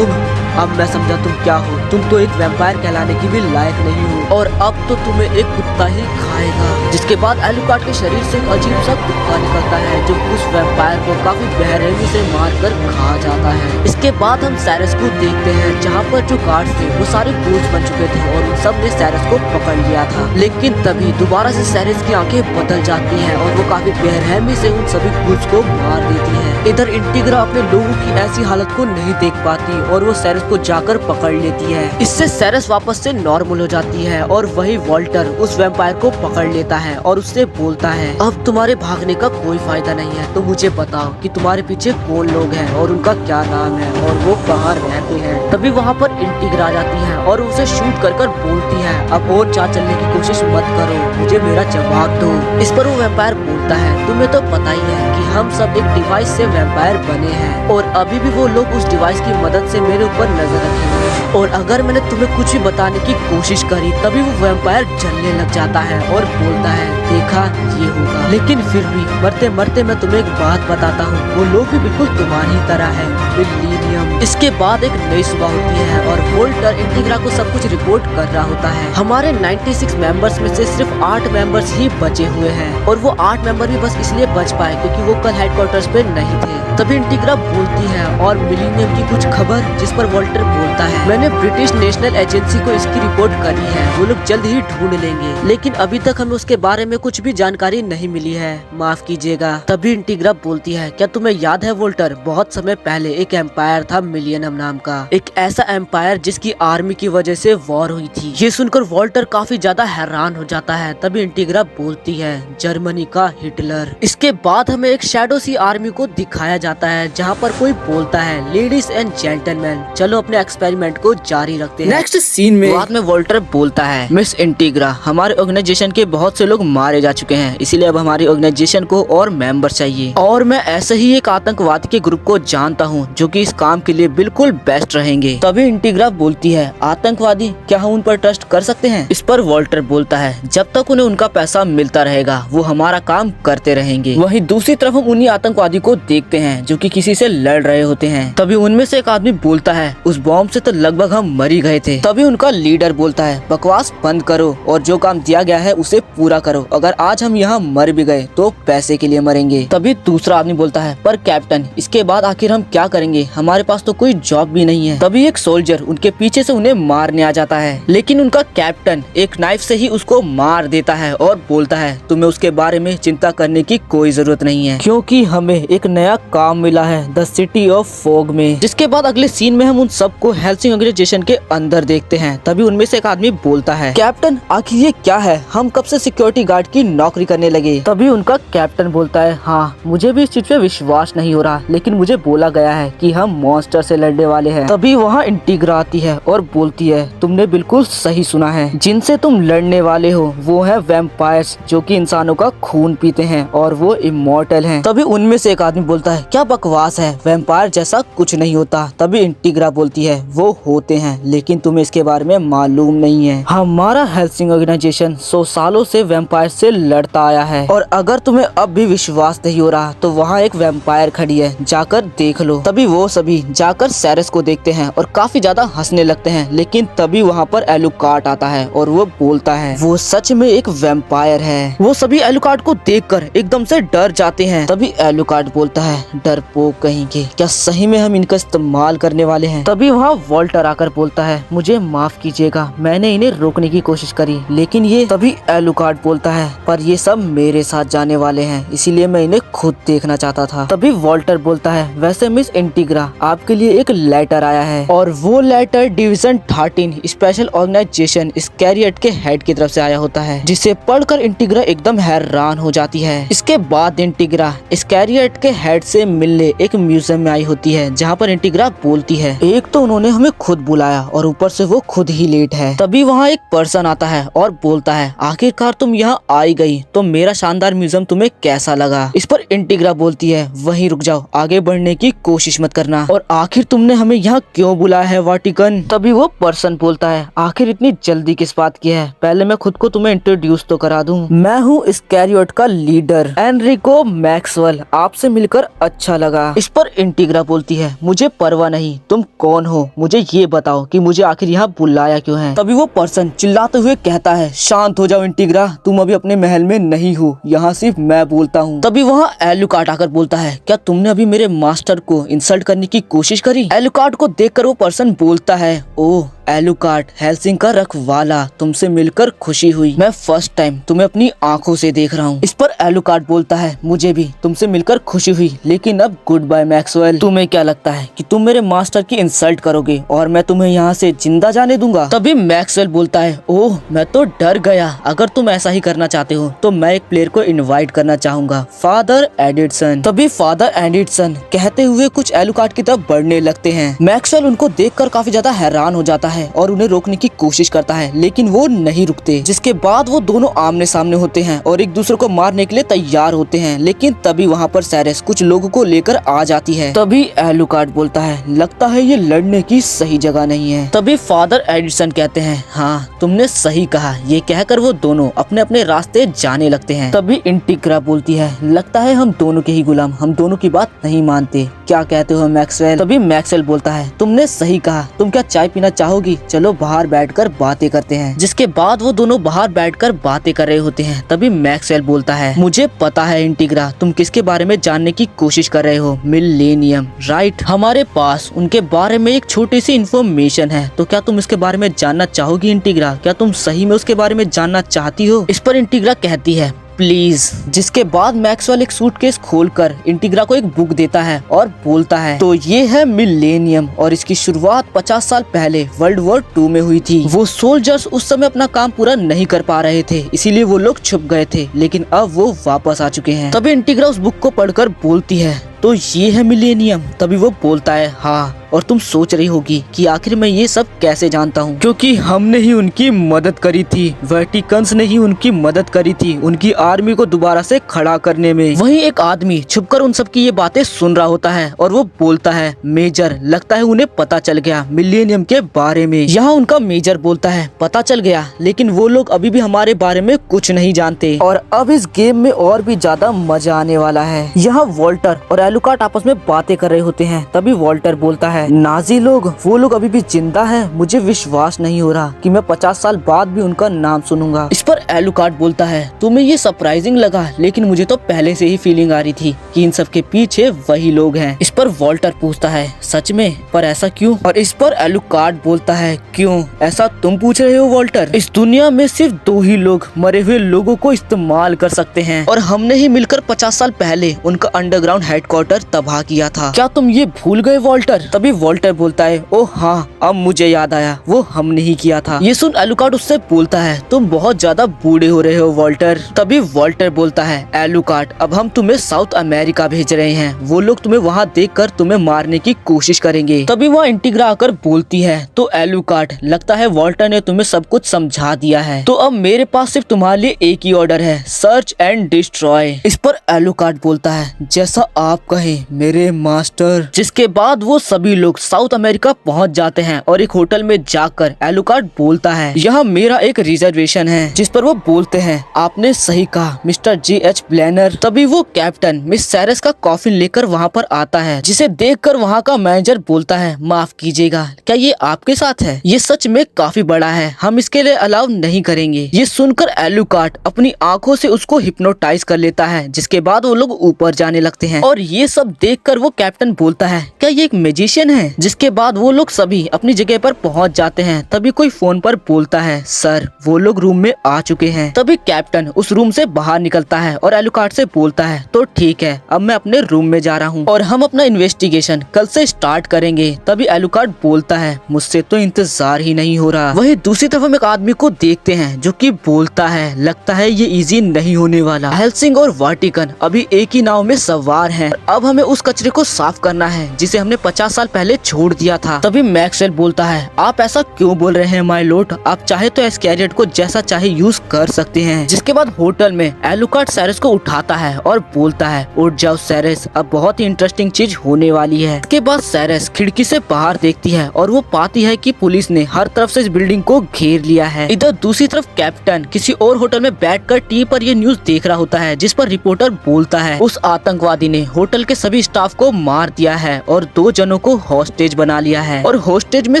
अब मैं समझा तुम क्या हो, तुम तो एक वैम्पायर कहलाने की भी लायक नहीं हो और अब तो तुम्हें एक कुत्ता ही खाएगा। जिसके बाद एलुकार्ड के शरीर से एक अजीब सा कुत्ता निकलता है जो उस वैम्पायर को काफी बेरहमी से मारकर खा जाता है। इसके बाद हम साइरस को देखते हैं जहाँ पर जो गार्ड्स थे वो सारे गूल्स बन चुके थे और उन सब ने साइरस को पकड़ लिया था। लेकिन तभी दोबारा से साइरस की आंखें बदल जाती हैं और वो काफी बेरहमी से उन सभी गूल्स को मार देती है। इधर इंटीग्रा अपने लोगों की ऐसी हालत को नहीं देख पाती और वो साइरस को जाकर पकड़ लेती है। इससे साइरस वापस से नॉर्मल हो जाती है और वही वॉल्टर उस वैम्पायर को पकड़ लेता है और उससे बोलता है, अब तुम्हारे भागने का कोई फायदा नहीं है, तो मुझे बताओ कि तुम्हारे हमारे पीछे कौन लोग हैं और उनका क्या नाम है और वो कहाँ रहते हैं। तभी वहाँ पर इंटीग्रा आ जाती है और उसे शूट कर बोलती है, अब और चाल चलने की कोशिश मत करो, मुझे मेरा जवाब दो। इस पर वो वैम्पायर बोलता है, तुम्हें तो पता ही है कि हम सब एक डिवाइस से वैम्पायर बने हैं और अभी भी वो लोग उस डिवाइस की मदद से मेरे ऊपर नजर रखेंगे और अगर मैंने तुम्हें कुछ भी बताने की कोशिश करी तभी वो वैम्पायर जलने लग जाता है और बोलता है, देखा ये होगा। लेकिन फिर भी मरते मरते मैं तुम्हें एक बात बताता हूँ, वो लोग भी बिल्कुल तुम्हारी तरह है, मिलीनियम। इसके बाद एक नई सुबह होती है और वोल्टर इंटीग्रा को सब कुछ रिपोर्ट कर रहा होता है। हमारे 96 मेंबर्स में से सिर्फ 8 मेंबर्स ही बचे हुए हैं और वो 8 मेंबर भी बस इसलिए बच पाए क्योंकि वो कल हेडक्वार्टर्स पे नहीं थे। तभी इंटीग्रा बोलती है, और मिलीनियम की कुछ खबर, जिस पर वोल्टर बोलता है, मैंने ब्रिटिश नेशनल एजेंसी को इसकी रिपोर्ट करी है, वो लोग जल्द ही ढूंढ लेंगे, लेकिन अभी तक हमें उसके बारे में कुछ भी जानकारी नहीं मिली है, माफ कीजिएगा। तभी इंटीग्रा बोलती है, क्या तुम्हें याद है वोल्टर, बहुत समय पहले एक एम्पायर था मिलियनम नाम का, एक ऐसा एम्पायर जिसकी आर्मी की वजह से वॉर हुई थी। ये सुनकर वोल्टर काफी ज्यादा हैरान हो जाता है। तभी इंटीग्रा बोलती है, जर्मनी का हिटलर। इसके बाद हमें एक शैडो सी आर्मी को दिखाया जाता है जहाँ पर कोई बोलता है, लेडीज एंड जेंटलमैन चलो अपने एक्सपेरिमेंट को जारी रखते हैं। नेक्स्ट सीन में बाद में वोल्टर बोलता है, मिस इंटीग्रा, हमारे ऑर्गेनाइजेशन के बहुत से लोग मारे जा चुके हैं, इसीलिए अब हमारी ऑर्गेनाइजेशन को और मेंबर चाहिए और मैं ऐसे ही एक आतंकवादी के ग्रुप को जानता हूँ जो कि इस काम के लिए बिल्कुल बेस्ट रहेंगे। तभी इंटीग्रा बोलती है, आतंकवादी, क्या हम उन पर ट्रस्ट कर सकते हैं? इस पर वोल्टर बोलता है, जब तक उन्हें उनका पैसा मिलता रहेगा वो हमारा काम करते रहेंगे। वहीं दूसरी तरफ हम उन्हीं आतंकवादी को देखते हैं जो कि किसी से लड़ रहे होते हैं। तभी उनमें से एक आदमी बोलता है, उस बॉम्ब से तो लगभग हम मर ही गए थे। तभी उनका लीडर बोलता है, बकवास बंद करो और जो काम दिया गया है उसे पूरा करो, अगर आज हम यहाँ मर भी गए तो पैसे के लिए मरेंगे। तभी दूसरा आदमी बोलता है, पर कैप्टन, इसके बाद आखिर हम क्या करेंगे, हमारे पास तो कोई जॉब भी नहीं है। तभी एक सोल्जर उनके पीछे से उन्हें मारने आ जाता है, लेकिन उनका कैप्टन एक नाइफ से ही उसको मार देता है और बोलता है, तुम्हें उसके बारे में चिंता करने की कोई जरूरत नहीं है क्योंकि हमें एक नया काम मिला है द सिटी ऑफ फॉग में। जिसके बाद अगले सीन में हम उन सबको हेल्सिंग ऑर्गेनाइजेशन के अंदर देखते हैं। तभी उनमें से एक आदमी बोलता है, कैप्टन, आखिर ये क्या है, हम कब से सिक्योरिटी गार्ड की नौकरी करने लगे? तभी उनका कैप्टन बोलता है, हाँ मुझे भी इस चीज पे विश्वास नहीं हो रहा, लेकिन मुझे बोला गया है कि हम मॉन्स्टर से लड़ने वाले हैं। तभी वहाँ इंटीग्रा आती है और बोलती है, तुमने बिल्कुल सही सुना है, जिनसे तुम लड़ने वाले हो वो है वैम्पायर्स जो कि इंसानों का खून पीते हैं और वो इमॉर्टल हैं। तभी उनमें से एक आदमी बोलता है, क्या बकवास है, वैम्पायर जैसा कुछ नहीं होता। तभी इंटीग्रा बोलती है, वो होते हैं लेकिन तुम्हें इसके बारे में मालूम नहीं है, हमारा हेल्सिंग ऑर्गेनाइजेशन 100 सालों से वैम्पायर से लड़ता आया है और अगर तुम्हें अब भी विश्वास नहीं हो रहा तो वहाँ एक वैम्पायर खड़ी है, जाकर देख लो। तभी वो सभी जाकर सैरस को देखते हैं और काफी ज्यादा हंसने लगते हैं, लेकिन तभी वहाँ पर एलुकार्ड आता है और वो बोलता है, वो सच में एक वैम्पायर है। वो सभी एलुकार्ड को देखकर एकदम से डर जाते हैं। तभी एलुकार्ड बोलता है, डरपोक कहीं के, क्या सही में हम इनका इस्तेमाल करने वाले हैं? तभी वहाँ वोल्टर आकर बोलता है, मुझे माफ कीजिएगा, मैंने इन्हें रोकने की कोशिश करी लेकिन ये। तभी एलुकार्ड बोलता है, पर ये सब मेरे साथ जाने वाले हैं, इसीलिए मैं इन्हें खुद देखना चाहता था। तभी वोल्टर बोलता है, वैसे मिस इंटीग्रा, आपके लिए एक लेटर आया है और वो लेटर डिवीजन 13 स्पेशल ऑर्गेनाइजेशन स्कैरियट के हेड की तरफ से आया होता है, जिसे पढ़कर इंटीग्रा एकदम हैरान हो जाती है। इसके बाद इंटीग्रा स्कैरियट के हेड से मिलने एक म्यूजियम में आई होती है, जहाँ पर इंटीग्रा बोलती है, एक तो उन्होंने हमें खुद बुलाया और ऊपर से वो खुद ही लेट है। तभी वहाँ एक पर्सन आता है और बोलता है, आखिरकार तुम यहाँ आई गई, तो मेरा शानदार म्यूजियम तुम्हें कैसा लगा? इस पर इंटीग्रा बोलती है, वहीं रुक जाओ, आगे बढ़ने की कोशिश मत करना, और आखिर तुमने हमें यहाँ क्यों बुलाया है वाटिकन? तभी वो पर्सन बोलता है, आखिर इतनी जल्दी किस बात की है, पहले मैं खुद को तुम्हें इंट्रोड्यूस तो करा दूं। मैं हूँ स्कैरियट का लीडर एनरिको मैक्सवेल, आपसे मिलकर अच्छा लगा। इस पर इंटीग्रा बोलती है, मुझे परवाह नहीं, तुम कौन हो, मुझे ये बताओ कि मुझे आखिर यहाँ बुलाया क्यों है? तभी वो पर्सन चिल्लाते हुए कहता है, शांत हो जाओ इंटीग्रा, तुम अभी अपने महल में नहीं हो, यहाँ सिर्फ मैं बोलता हूँ। तभी वहाँ एलुकार्ड आकर बोलता है, क्या तुमने अभी मेरे मास्टर को इंसल्ट करने की कोशिश करी? एलुकार्ड को देखकर वो पर्सन बोलता है, ओह एलुकार्ड, हेल्सिंग का रखवाला, तुमसे मिलकर खुशी हुई। मैं फर्स्ट टाइम तुम्हें अपनी आंखों से देख रहा हूँ। इस पर एलुकार्ड बोलता है, मुझे भी तुमसे मिलकर खुशी हुई, लेकिन अब गुड बाय मैक्सवेल। तुम्हें क्या लगता है कि तुम मेरे मास्टर की इंसल्ट करोगे और मैं तुम्हें यहाँ से जिंदा जाने दूंगा? तभी मैक्सवेल बोलता है, ओह मैं तो डर गया। अगर तुम ऐसा ही करना चाहते हो तो मैं एक प्लेयर को इनवाइट करना चाहूंगा, फादर एडिसन। तभी फादर एडिसन कहते हुए कुछ एलुकार्ड की तरफ बढ़ने लगते हैं। मैक्सवेल उनको देखकर काफी ज्यादा हैरान हो जाता है और उन्हें रोकने की कोशिश करता है, लेकिन वो नहीं रुकते। जिसके बाद वो दोनों आमने सामने होते हैं और एक दूसरे को मारने के लिए तैयार होते हैं, लेकिन तभी वहाँ पर सेरेस कुछ लोगों को लेकर आ जाती है। तभी एलुकार्ड बोलता है, लगता है ये लड़ने की सही जगह नहीं है। तभी फादर एडिसन कहते हैं, हाँ तुमने सही कहा। ये कहकर वो दोनों अपने अपने रास्ते जाने लगते हैं। तभी इंटिग्रा बोलती है, लगता है हम दोनों के ही गुलाम, हम दोनों की बात नहीं मानते। क्या कहते हो मैक्सवेल? तभी मैक्सवेल बोलता है, तुमने सही कहा। तुम क्या चाय पीना चाहोगी? चलो बाहर बैठकर बातें करते हैं। जिसके बाद वो दोनों बाहर बैठकर बातें कर रहे होते हैं। तभी मैक्सवेल बोलता है, मुझे पता है इंटिग्रा, तुम किसके बारे में जानने की कोशिश कर रहे हो। Millennium, right. हमारे पास उनके बारे में एक छोटी सी इंफॉर्मेशन है, तो क्या तुम इसके बारे में जानना चाहोगी इंटिग्रा? क्या तुम सही में उसके बारे में जानना चाहती हो? इस पर इंटिग्रा कहती है, प्लीज। जिसके बाद मैक्सवेल एक सूटकेस खोलकर इंटिग्रा को एक बुक देता है और बोलता है, तो ये है मिलेनियम और इसकी शुरुआत 50 साल पहले वर्ल्ड वॉर 2 में हुई थी। वो सोल्जर्स उस समय अपना काम पूरा नहीं कर पा रहे थे, इसीलिए वो लोग छुप गए थे, लेकिन अब वो वापस आ चुके हैं। तभी इंटिग्रा उस बुक को पढ़कर बोलती है, तो ये है मिलेनियम। तभी वो बोलता है, हाँ। और तुम सोच रही होगी कि आखिर मैं ये सब कैसे जानता हूँ, क्योंकि हमने ही उनकी मदद करी थी, वर्टिकन्स ने ही उनकी मदद करी थी उनकी आर्मी को दोबारा से खड़ा करने में। वहीं एक आदमी छुपकर उन सब की ये बातें सुन रहा होता है और वो बोलता है, मेजर, लगता है उन्हें पता चल गया मिलेनियम के बारे में। यहाँ उनका मेजर बोलता है, पता चल गया, लेकिन वो लोग अभी भी हमारे बारे में कुछ नहीं जानते और अब इस गेम में और भी ज्यादा मजा आने वाला है। यहाँ वॉल्टर और एलुकार्ड आपस में बातें कर रहे होते हैं। तभी वॉल्टर बोलता है, नाजी लोग, वो लोग अभी भी जिंदा हैं। मुझे विश्वास नहीं हो रहा कि मैं 50 साल बाद भी उनका नाम सुनूंगा। इस पर एलुकार्ड बोलता है, तुम्हें ये सरप्राइजिंग लगा, लेकिन मुझे तो पहले से ही फीलिंग आ रही थी कि इन सब के पीछे वही लोग हैं। इस पर वॉल्टर पूछता है, सच में? पर ऐसा क्यों? और इस पर एलुकार्ड बोलता है, क्यों ऐसा तुम पूछ रहे हो वॉल्टर? इस दुनिया में सिर्फ 2 ही लोग मरे हुए लोगों को इस्तेमाल कर सकते हैं और हमने ही मिलकर 50 साल पहले उनका अंडरग्राउंड हेडक्वार्टर तबाह किया था। क्या तुम ये भूल गए वॉल्टर? तभी वॉल्टर बोलता है, ओह हाँ, अब मुझे याद आया, वो हमने ही किया था। ये सुन एलुकार्ड उससे बोलता है, तुम बहुत ज्यादा बूढ़े हो रहे हो वॉल्टर। तभी वॉल्टर बोलता है, एलुकार्ड, अब हम तुम्हें साउथ अमेरिका भेज रहे हैं, वो लोग तुम्हें वहाँ देखकर तुम्हें मारने की कोशिश करेंगे। तभी वहाँ इंटिग्रा आकर बोलती है, तो एलुकार्ड, लगता है वॉल्टर ने तुम्हें सब कुछ समझा दिया है, तो अब मेरे पास सिर्फ तुम्हारे लिए एक ही ऑर्डर है, सर्च एंड डिस्ट्रॉय। इस पर एलुकार्ड बोलता है, जैसा आप कहें मेरे मास्टर। जिसके बाद वो सभी लोग साउथ अमेरिका पहुंच जाते हैं और एक होटल में जाकर एलुकार्ड बोलता है, यहाँ मेरा एक रिजर्वेशन है। जिस पर वो बोलते हैं, आपने सही कहा मिस्टर G.H. ब्लैनर। तभी वो कैप्टन मिस सेरेस का कॉफिन लेकर वहाँ पर आता है, जिसे देखकर वहाँ का मैनेजर बोलता है, माफ कीजिएगा, क्या ये आपके साथ है? ये सच में काफी बड़ा है, हम इसके लिए अलाउ नहीं करेंगे। ये सुनकर एलुकार्ड अपनी आंखों से उसको हिप्नोटाइज कर लेता है, जिसके बाद वो लोग ऊपर जाने लगते हैं और ये सब देखकर वो कैप्टन बोलता है, क्या ये एक मैजिशियन है? जिसके बाद वो लोग सभी अपनी जगह पर पहुंच जाते हैं। तभी कोई फोन पर बोलता है, सर वो लोग रूम में आ चुके हैं। तभी कैप्टन उस रूम से बाहर निकलता है और एलुकार्ड से बोलता है, तो ठीक है, अब मैं अपने रूम में जा रहा हूँ और हम अपना इन्वेस्टिगेशन कल से स्टार्ट करेंगे। तभी एलुकार्ड बोलता है, मुझसे तो इंतजार ही नहीं हो रहा। वही दूसरी तरफ हम एक आदमी को देखते हैं जो कि बोलता है, लगता है ये इजी नहीं होने वाला। हेल्सिंग और वर्टिकन अभी एक ही नाव में सवार हैं। अब हमें उस कचरे को साफ करना है जिसे हमने 50 साल पहले छोड़ दिया था। तभी मैक्सवेल बोलता है, आप ऐसा क्यों बोल रहे हैं माय लॉर्ड, आप चाहे तो एस्कैरियट को जैसा चाहे यूज कर सकते हैं। जिसके बाद होटल में एलुकार्ड सेरेस को उठाता है और बोलता है, उठ जाओ सेरेस, अब बहुत ही इंटरेस्टिंग चीज होने वाली है। इसके बाद सेरेस खिड़की से बाहर देखती है और वो पाती है कि पुलिस ने हर तरफ से इस बिल्डिंग को घेर लिया है। इधर दूसरी तरफ कैप्टन किसी और होटल में बैठकर टीवी पर ये न्यूज देख रहा होता है, जिस पर रिपोर्टर बोलता है, उस आतंकवादी ने होटल के सभी स्टाफ को मार दिया है और 2 जनों को हॉस्टेज बना लिया है। और हॉस्टेज में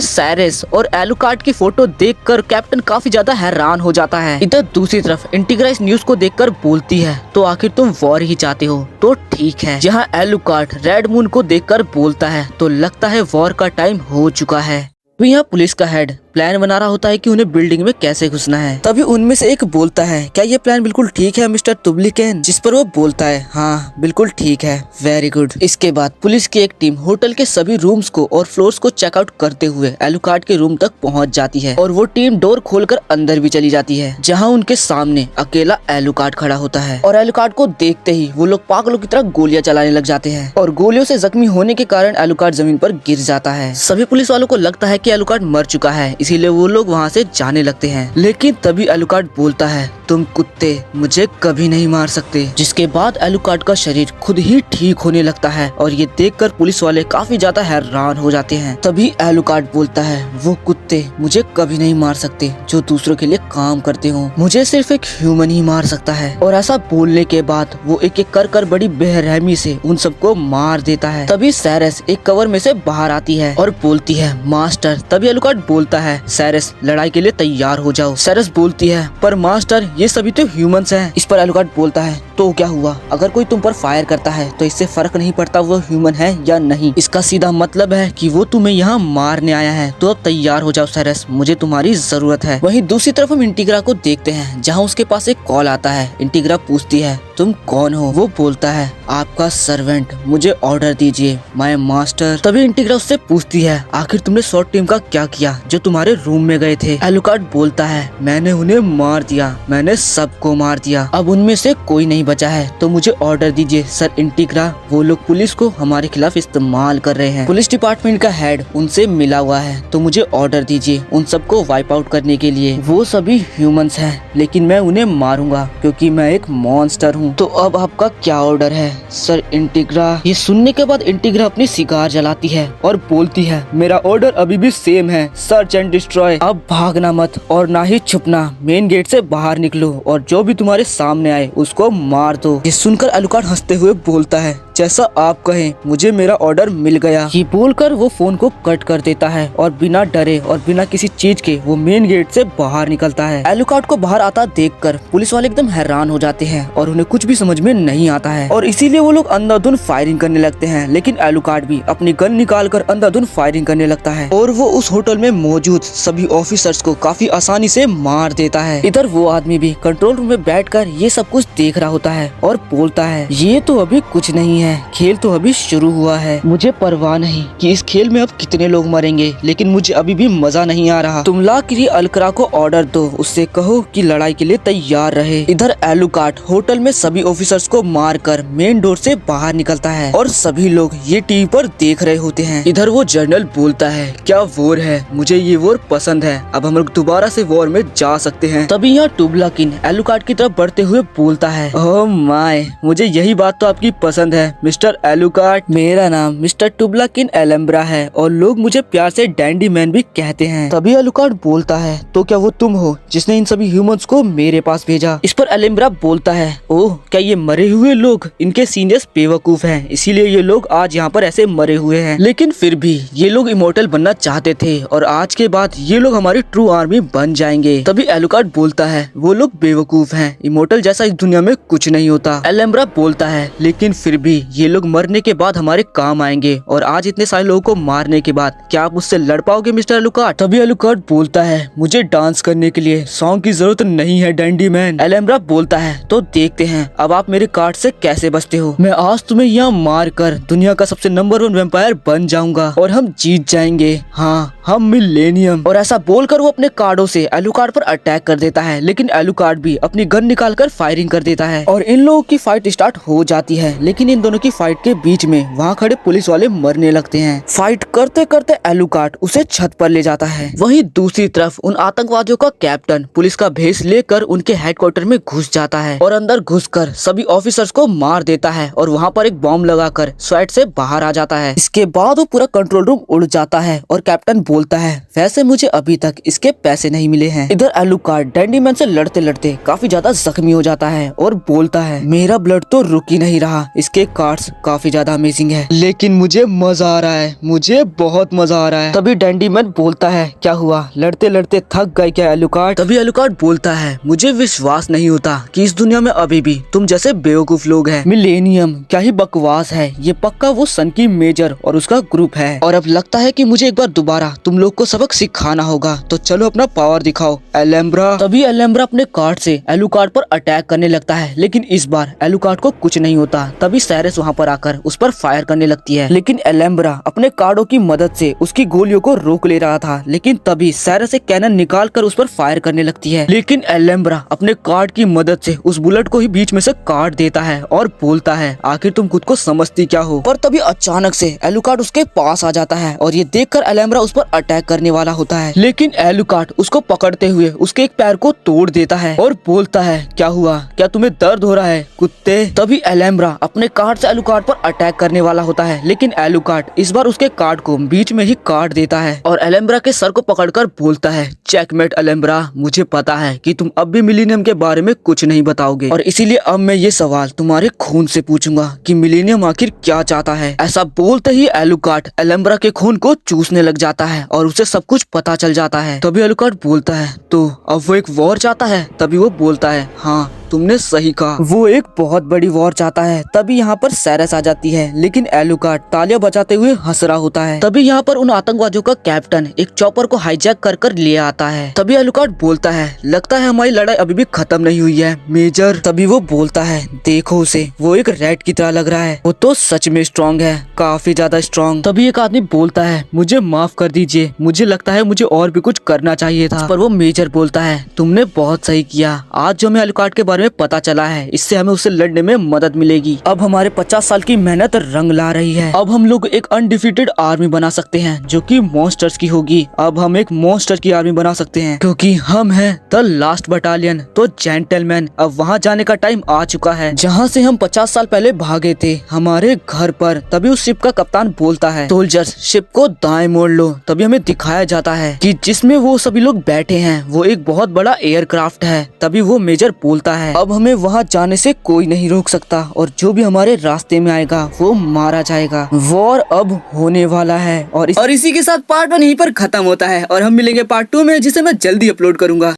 सेरेस और एलुकार्ड की फोटो देखकर कैप्टन काफी ज्यादा हैरान हो जाता है। इधर दूसरी तरफ इंटिग्रा इस न्यूज को देखकर बोलती है, तो आखिर तुम वॉर ही चाहते हो, तो ठीक है। जहाँ एलुकार्ड रेड मून को देखकर बोलता है, तो लगता है वॉर का टाइम हो चुका है। तो यहाँ पुलिस का हेड प्लान बना रहा होता है कि उन्हें बिल्डिंग में कैसे घुसना है। तभी उनमें से एक बोलता है, क्या ये प्लान बिल्कुल ठीक है मिस्टर तुबलिकन? जिस पर वो बोलता है, हाँ बिल्कुल ठीक है, वेरी गुड। इसके बाद पुलिस की एक टीम होटल के सभी रूम्स को और फ्लोर्स को चेकआउट करते हुए एलुकार्ड के रूम तक पहुंच जाती है और वो टीम डोर खोलकर अंदर भी चली जाती है, जहां उनके सामने अकेला एलुकार्ड खड़ा होता है। और एलुकार्ड को देखते ही वो लोग पागलों की तरह गोलियां चलाने लग जाते हैं और गोलियों से जख्मी होने के कारण एलुकार्ड जमीन पर गिर जाता है। सभी पुलिस वालों को लगता है कि एलुकार्ड मर चुका है, इसीलिए वो लोग वहाँ से जाने लगते हैं। लेकिन तभी एलुकार्ड बोलता है, तुम कुत्ते मुझे कभी नहीं मार सकते। जिसके बाद एलुकार्ड का शरीर खुद ही ठीक होने लगता है और ये देखकर पुलिस वाले काफी ज्यादा हैरान हो जाते हैं। तभी एलुकार्ड बोलता है, वो कुत्ते मुझे कभी नहीं मार सकते जो दूसरों के लिए काम करते हो, मुझे सिर्फ एक ह्यूमन ही मार सकता है। और ऐसा बोलने के बाद वो एक एक कर बड़ी बेरहमी से उन सबको मार देता है। तभी सैरस एक कवर में से बाहर आती है और बोलती है, मास्टर। तभी एलुकार्ड बोलता है, सैरस लड़ाई के लिए तैयार हो जाओ। सैरस बोलती है, पर मास्टर ये सभी तो ह्यूमंस हैं। इस पर एलुकार्ड बोलता है, तो क्या हुआ, अगर कोई तुम पर फायर करता है तो इससे फर्क नहीं पड़ता वो ह्यूमन है या नहीं, इसका सीधा मतलब है कि वो तुम्हें यहाँ मारने आया है। तो अब तैयार हो जाओ सैरस, मुझे तुम्हारी जरूरत है। वहीं दूसरी तरफ हम इंटीग्रा को देखते हैं, जहाँ उसके पास एक कॉल आता है। इंटीग्रा पूछती है, तुम कौन हो? वो बोलता है, आपका सर्वेंट, मुझे ऑर्डर दीजिए माय मास्टर। तभी इंटीग्रा उससे पूछती है, आखिर तुमने शॉर्ट टीम का क्या किया जो तुम्हारे रूम में गए थे? एलुकार्ड बोलता है, मैंने उन्हें मार दिया, मैंने सबको मार दिया, अब उनमें से कोई नहीं बचा है, तो मुझे ऑर्डर दीजिए सर इंटीग्रा। वो लोग पुलिस को हमारे खिलाफ इस्तेमाल कर रहे हैं, पुलिस डिपार्टमेंट का हेड उनसे मिला हुआ है, तो मुझे ऑर्डर दीजिए उन सबको वाइप आउट करने के लिए। वो सभी ह्यूमंस हैं, लेकिन मैं उन्हें मारूंगा क्योंकि मैं एक मॉन्स्टर हूँ। तो अब आपका क्या ऑर्डर है सर इंटीग्रा? ये सुनने के बाद इंटीग्रा अपनी सिगार जलाती है और बोलती है, मेरा ऑर्डर अभी भी सेम है, सर्च एंड डिस्ट्रॉय। अब भागना मत और ना ही छुपना, मेन गेट से बाहर निकलो और जो भी तुम्हारे सामने आए उसको मार दो। ये सुनकर एलुकार्ड हंसते हुए बोलता है, जैसा आप कहें, मुझे मेरा ऑर्डर मिल गया। ये बोलकर वो फोन को कट कर देता है और बिना डरे और बिना किसी चीज के वो मेन गेट से बाहर निकलता है। एलुकार्ड को बाहर आता देखकर पुलिस वाले एकदम हैरान हो जाते हैं और उन्हें कुछ भी समझ में नहीं आता है और इसीलिए वो लोग अंधाधुंध फायरिंग करने लगते हैं। लेकिन एलुकार्ड भी अपनी गन निकालकर अंधाधुंध फायरिंग करने लगता है और वो उस होटल में मौजूद सभी ऑफिसर्स को काफी आसानी से मार देता है। इधर वो आदमी भी कंट्रोल रूम में बैठकर ये सब कुछ देख रहा होता है और बोलता है, ये तो अभी कुछ नहीं है, खेल तो अभी शुरू हुआ है, मुझे परवाह नहीं कि इस खेल में अब कितने लोग मरेंगे, लेकिन मुझे अभी भी मजा नहीं आ रहा। तुम लाकिरी अलकरा को ऑर्डर दो, उससे कहो कि लड़ाई के लिए तैयार रहे। इधर एलुकार्ड होटल में सभी ऑफिसर्स को मारकर मेन डोर से बाहर निकलता है और सभी लोग ये टीवी पर देख रहे होते हैं। इधर वो जनरल बोलता है, क्या वॉर है, मुझे ये वॉर पसंद है, अब हम लोग दोबारा से वॉर में जा सकते हैं। तभी यहाँ टुबलाकिन एलुकार्ड की तरफ बढ़ते हुए बोलता है, ओह माय, मुझे यही बात तो आपकी पसंद है मिस्टर एलुकार्ड। मेरा नाम मिस्टर टुबलाकिन एलम्ब्रा है और लोग मुझे प्यार से डैंडी मैन भी कहते हैं। तभी एलुकार्ड बोलता है, तो क्या वो तुम हो जिसने इन सभी ह्यूमंस को मेरे पास भेजा? इस पर एलम्ब्रा बोलता है, ओह क्या ये मरे हुए लोग, इनके सीनियर्स बेवकूफ हैं, इसीलिए ये लोग आज यहाँ पर ऐसे मरे हुए हैं, लेकिन फिर भी ये लोग इमोर्टल बनना चाहते थे और आज के बाद ये लोग हमारी ट्रू आर्मी बन जाएंगे। तभी एलुकार्ड बोलता है, वो लोग बेवकूफ हैं, इमोर्टल जैसा इस दुनिया में कुछ नहीं होता। एलम्ब्रा बोलता है, लेकिन फिर भी ये लोग मरने के बाद हमारे काम आएंगे और आज इतने सारे लोगों को मारने के बाद क्या आप उससे लड़ पाओगे मिस्टर एलुकार्ड? तभी एलुकार्ड बोलता है, मुझे डांस करने के लिए सॉन्ग की जरूरत नहीं है डैंडी मैन। एलम्ब्रा बोलता है, तो देखते हैं अब आप मेरे कार्ड से कैसे बचते हो। मैं आज तुम्हें यहाँ मार कर दुनिया का सबसे नंबर 1 वेम्पायर बन जाऊंगा और हम जीत जाएंगे, हाँ हम मिलेनियम। और ऐसा बोलकर वो अपने कार्डों से एलुकार्ड पर अटैक कर देता है, लेकिन एलुकार्ड भी अपनी गन निकालकर फायरिंग कर देता है और इन लोगों की फाइट स्टार्ट हो जाती है। लेकिन इन दोनों की फाइट के बीच में वहाँ खड़े पुलिस वाले मरने लगते हैं। फाइट करते करते एलुकार्ड उसे छत पर ले जाता है। वहीं दूसरी तरफ उन आतंकवादियों का कैप्टन पुलिस का भेष लेकर उनके हेडक्वार्टर में घुस जाता है और अंदर घुसकर सभी ऑफिसर्स को मार देता है और वहाँ पर एक बॉम्ब लगाकर स्वेट से बाहर आ जाता है। इसके बाद वो पूरा कंट्रोल रूम उड़ जाता है और कैप्टन बोलता है, वैसे मुझे अभी तक इसके पैसे नहीं मिले हैं। इधर एलुकार्ड डैंडी मैन से लड़ते लड़ते काफी ज्यादा जख्मी हो जाता है और बोलता है, मेरा ब्लड तो रुक ही नहीं रहा, इसके कार्ड्स काफी ज्यादा अमेजिंग है, लेकिन मुझे मजा आ रहा है, मुझे बहुत मजा आ रहा है। तभी डैंडी मैन बोलता है, क्या हुआ, लड़ते लड़ते थक गए क्या एलुकार्ड? तभी एलुकार्ड बोलता है, मुझे विश्वास नहीं होता कि इस दुनिया में अभी भी तुम जैसे बेवकूफ लोग हैं। मिलेनियम क्या ही बकवास है, ये पक्का वो सन की मेजर और उसका ग्रुप है और अब लगता है कि मुझे एक बार दोबारा तुम लोग को सबक सिखाना होगा, तो चलो अपना पावर दिखाओ एलेम्ब्रा। तभी एलेम्ब्रा अपने कार्ड से एलुकार्ड पर अटैक करने लगता है, लेकिन इस बार एलुकार्ड को कुछ नहीं होता। तभी साइरस वहाँ पर आकर उस पर फायर करने लगती है, लेकिन एलेम्ब्रा अपने कार्डों की मदद से उसकी गोलियों को रोक ले रहा था। लेकिन तभी साइरस एक कैनन निकाल कर उस पर फायर करने लगती है, लेकिन एलेम्ब्रा अपने कार्ड की मदद से उस बुलेट को ही बीच में से काट देता है और बोलता है, आखिर तुम खुद को समझती क्या हो। पर तभी अचानक से एलुकार्ड उसके पास आ जाता है और ये देखकर एलेम्ब्रा उस पर अटैक करने वाला होता है, लेकिन एलुकार्ड उसको पकड़ते हुए उसके एक पैर को तोड़ देता है और बोलता है, क्या हुआ, क्या तुम्हें दर्द हो रहा है कुत्ते। तभी एलेम्ब्रा अपने कार्ड से एलुकार्ड पर अटैक करने वाला होता है, लेकिन एलुकार्ड इस बार उसके कार्ड को बीच में ही काट देता है और एलेम्ब्रा के सर को पकड़कर बोलता है, चेकमेट एलेम्ब्रा, मुझे पता है कि तुम अब भी मिलेनियम के बारे में कुछ नहीं बताओगे और इसीलिए अब मैं ये सवाल तुम्हारे खून से पूछूंगा कि मिलेनियम आखिर क्या चाहता है। ऐसा बोलते ही एलुकार्ड एलेम्ब्रा के खून को चूसने लग जाता है और उसे सब कुछ पता चल जाता है। तभी एलुकार्ड बोलता है, तो अब वो एक वॉर चाहता है। तभी वो बोलता है, हाँ तुमने सही कहा, वो एक बहुत बड़ी वॉर चाहता है। तभी यहाँ पर साइरस आ जाती है, लेकिन एलुकार्ड तालियां बजाते हुए हंस रहा होता है। तभी यहाँ पर उन आतंकवादियों का कैप्टन एक चॉपर को हाईजैक कर ले आता है। तभी एलुकार्ड बोलता है, लगता है हमारी लड़ाई अभी भी खत्म नहीं हुई है मेजर। तभी वो बोलता है, देखो उसे, वो एक रैट की तरह लग रहा है, वो तो सच में स्ट्रॉन्ग है, काफी ज्यादा स्ट्रॉन्ग। तभी एक आदमी बोलता है, मुझे माफ कर दीजिए, मुझे लगता है मुझे और भी कुछ करना चाहिए था। पर वो मेजर बोलता है, तुमने बहुत सही किया, आज जो हमें एलुकार्ड के बारे में पता चला है, इससे हमें उससे लड़ने में मदद मिलेगी। अब हमारे 50 साल की मेहनत रंग ला रही है। अब हम लोग एक अनडिफीटेड आर्मी बना सकते हैं जो कि मॉन्स्टर्स की होगी। अब हम एक मॉन्स्टर की आर्मी बना सकते हैं क्योंकि हम हैं द लास्ट बटालियन। तो जेंटलमैन, अब वहाँ जाने का टाइम आ चुका है जहाँ से हम 50 साल पहले भागे थे, हमारे घर पर। तभी उस शिप का कप्तान बोलता है, सोल्जर्स शिप को दाएं मोड़ लो। तभी हमें दिखाया जाता है कि जिसमें वो सभी लोग बैठे हैं वो एक बहुत बड़ा एयरक्राफ्ट है। तभी वो मेजर बोलता है, अब हमें वहाँ जाने से कोई नहीं रोक सकता और जो भी हमारे रास्ते में आएगा वो मारा जाएगा। वॉर अब होने वाला है और इसी के साथ पार्ट 1 यहीं पर खत्म होता है और हम मिलेंगे पार्ट 2 में, जिसे मैं जल्दी अपलोड करूंगा।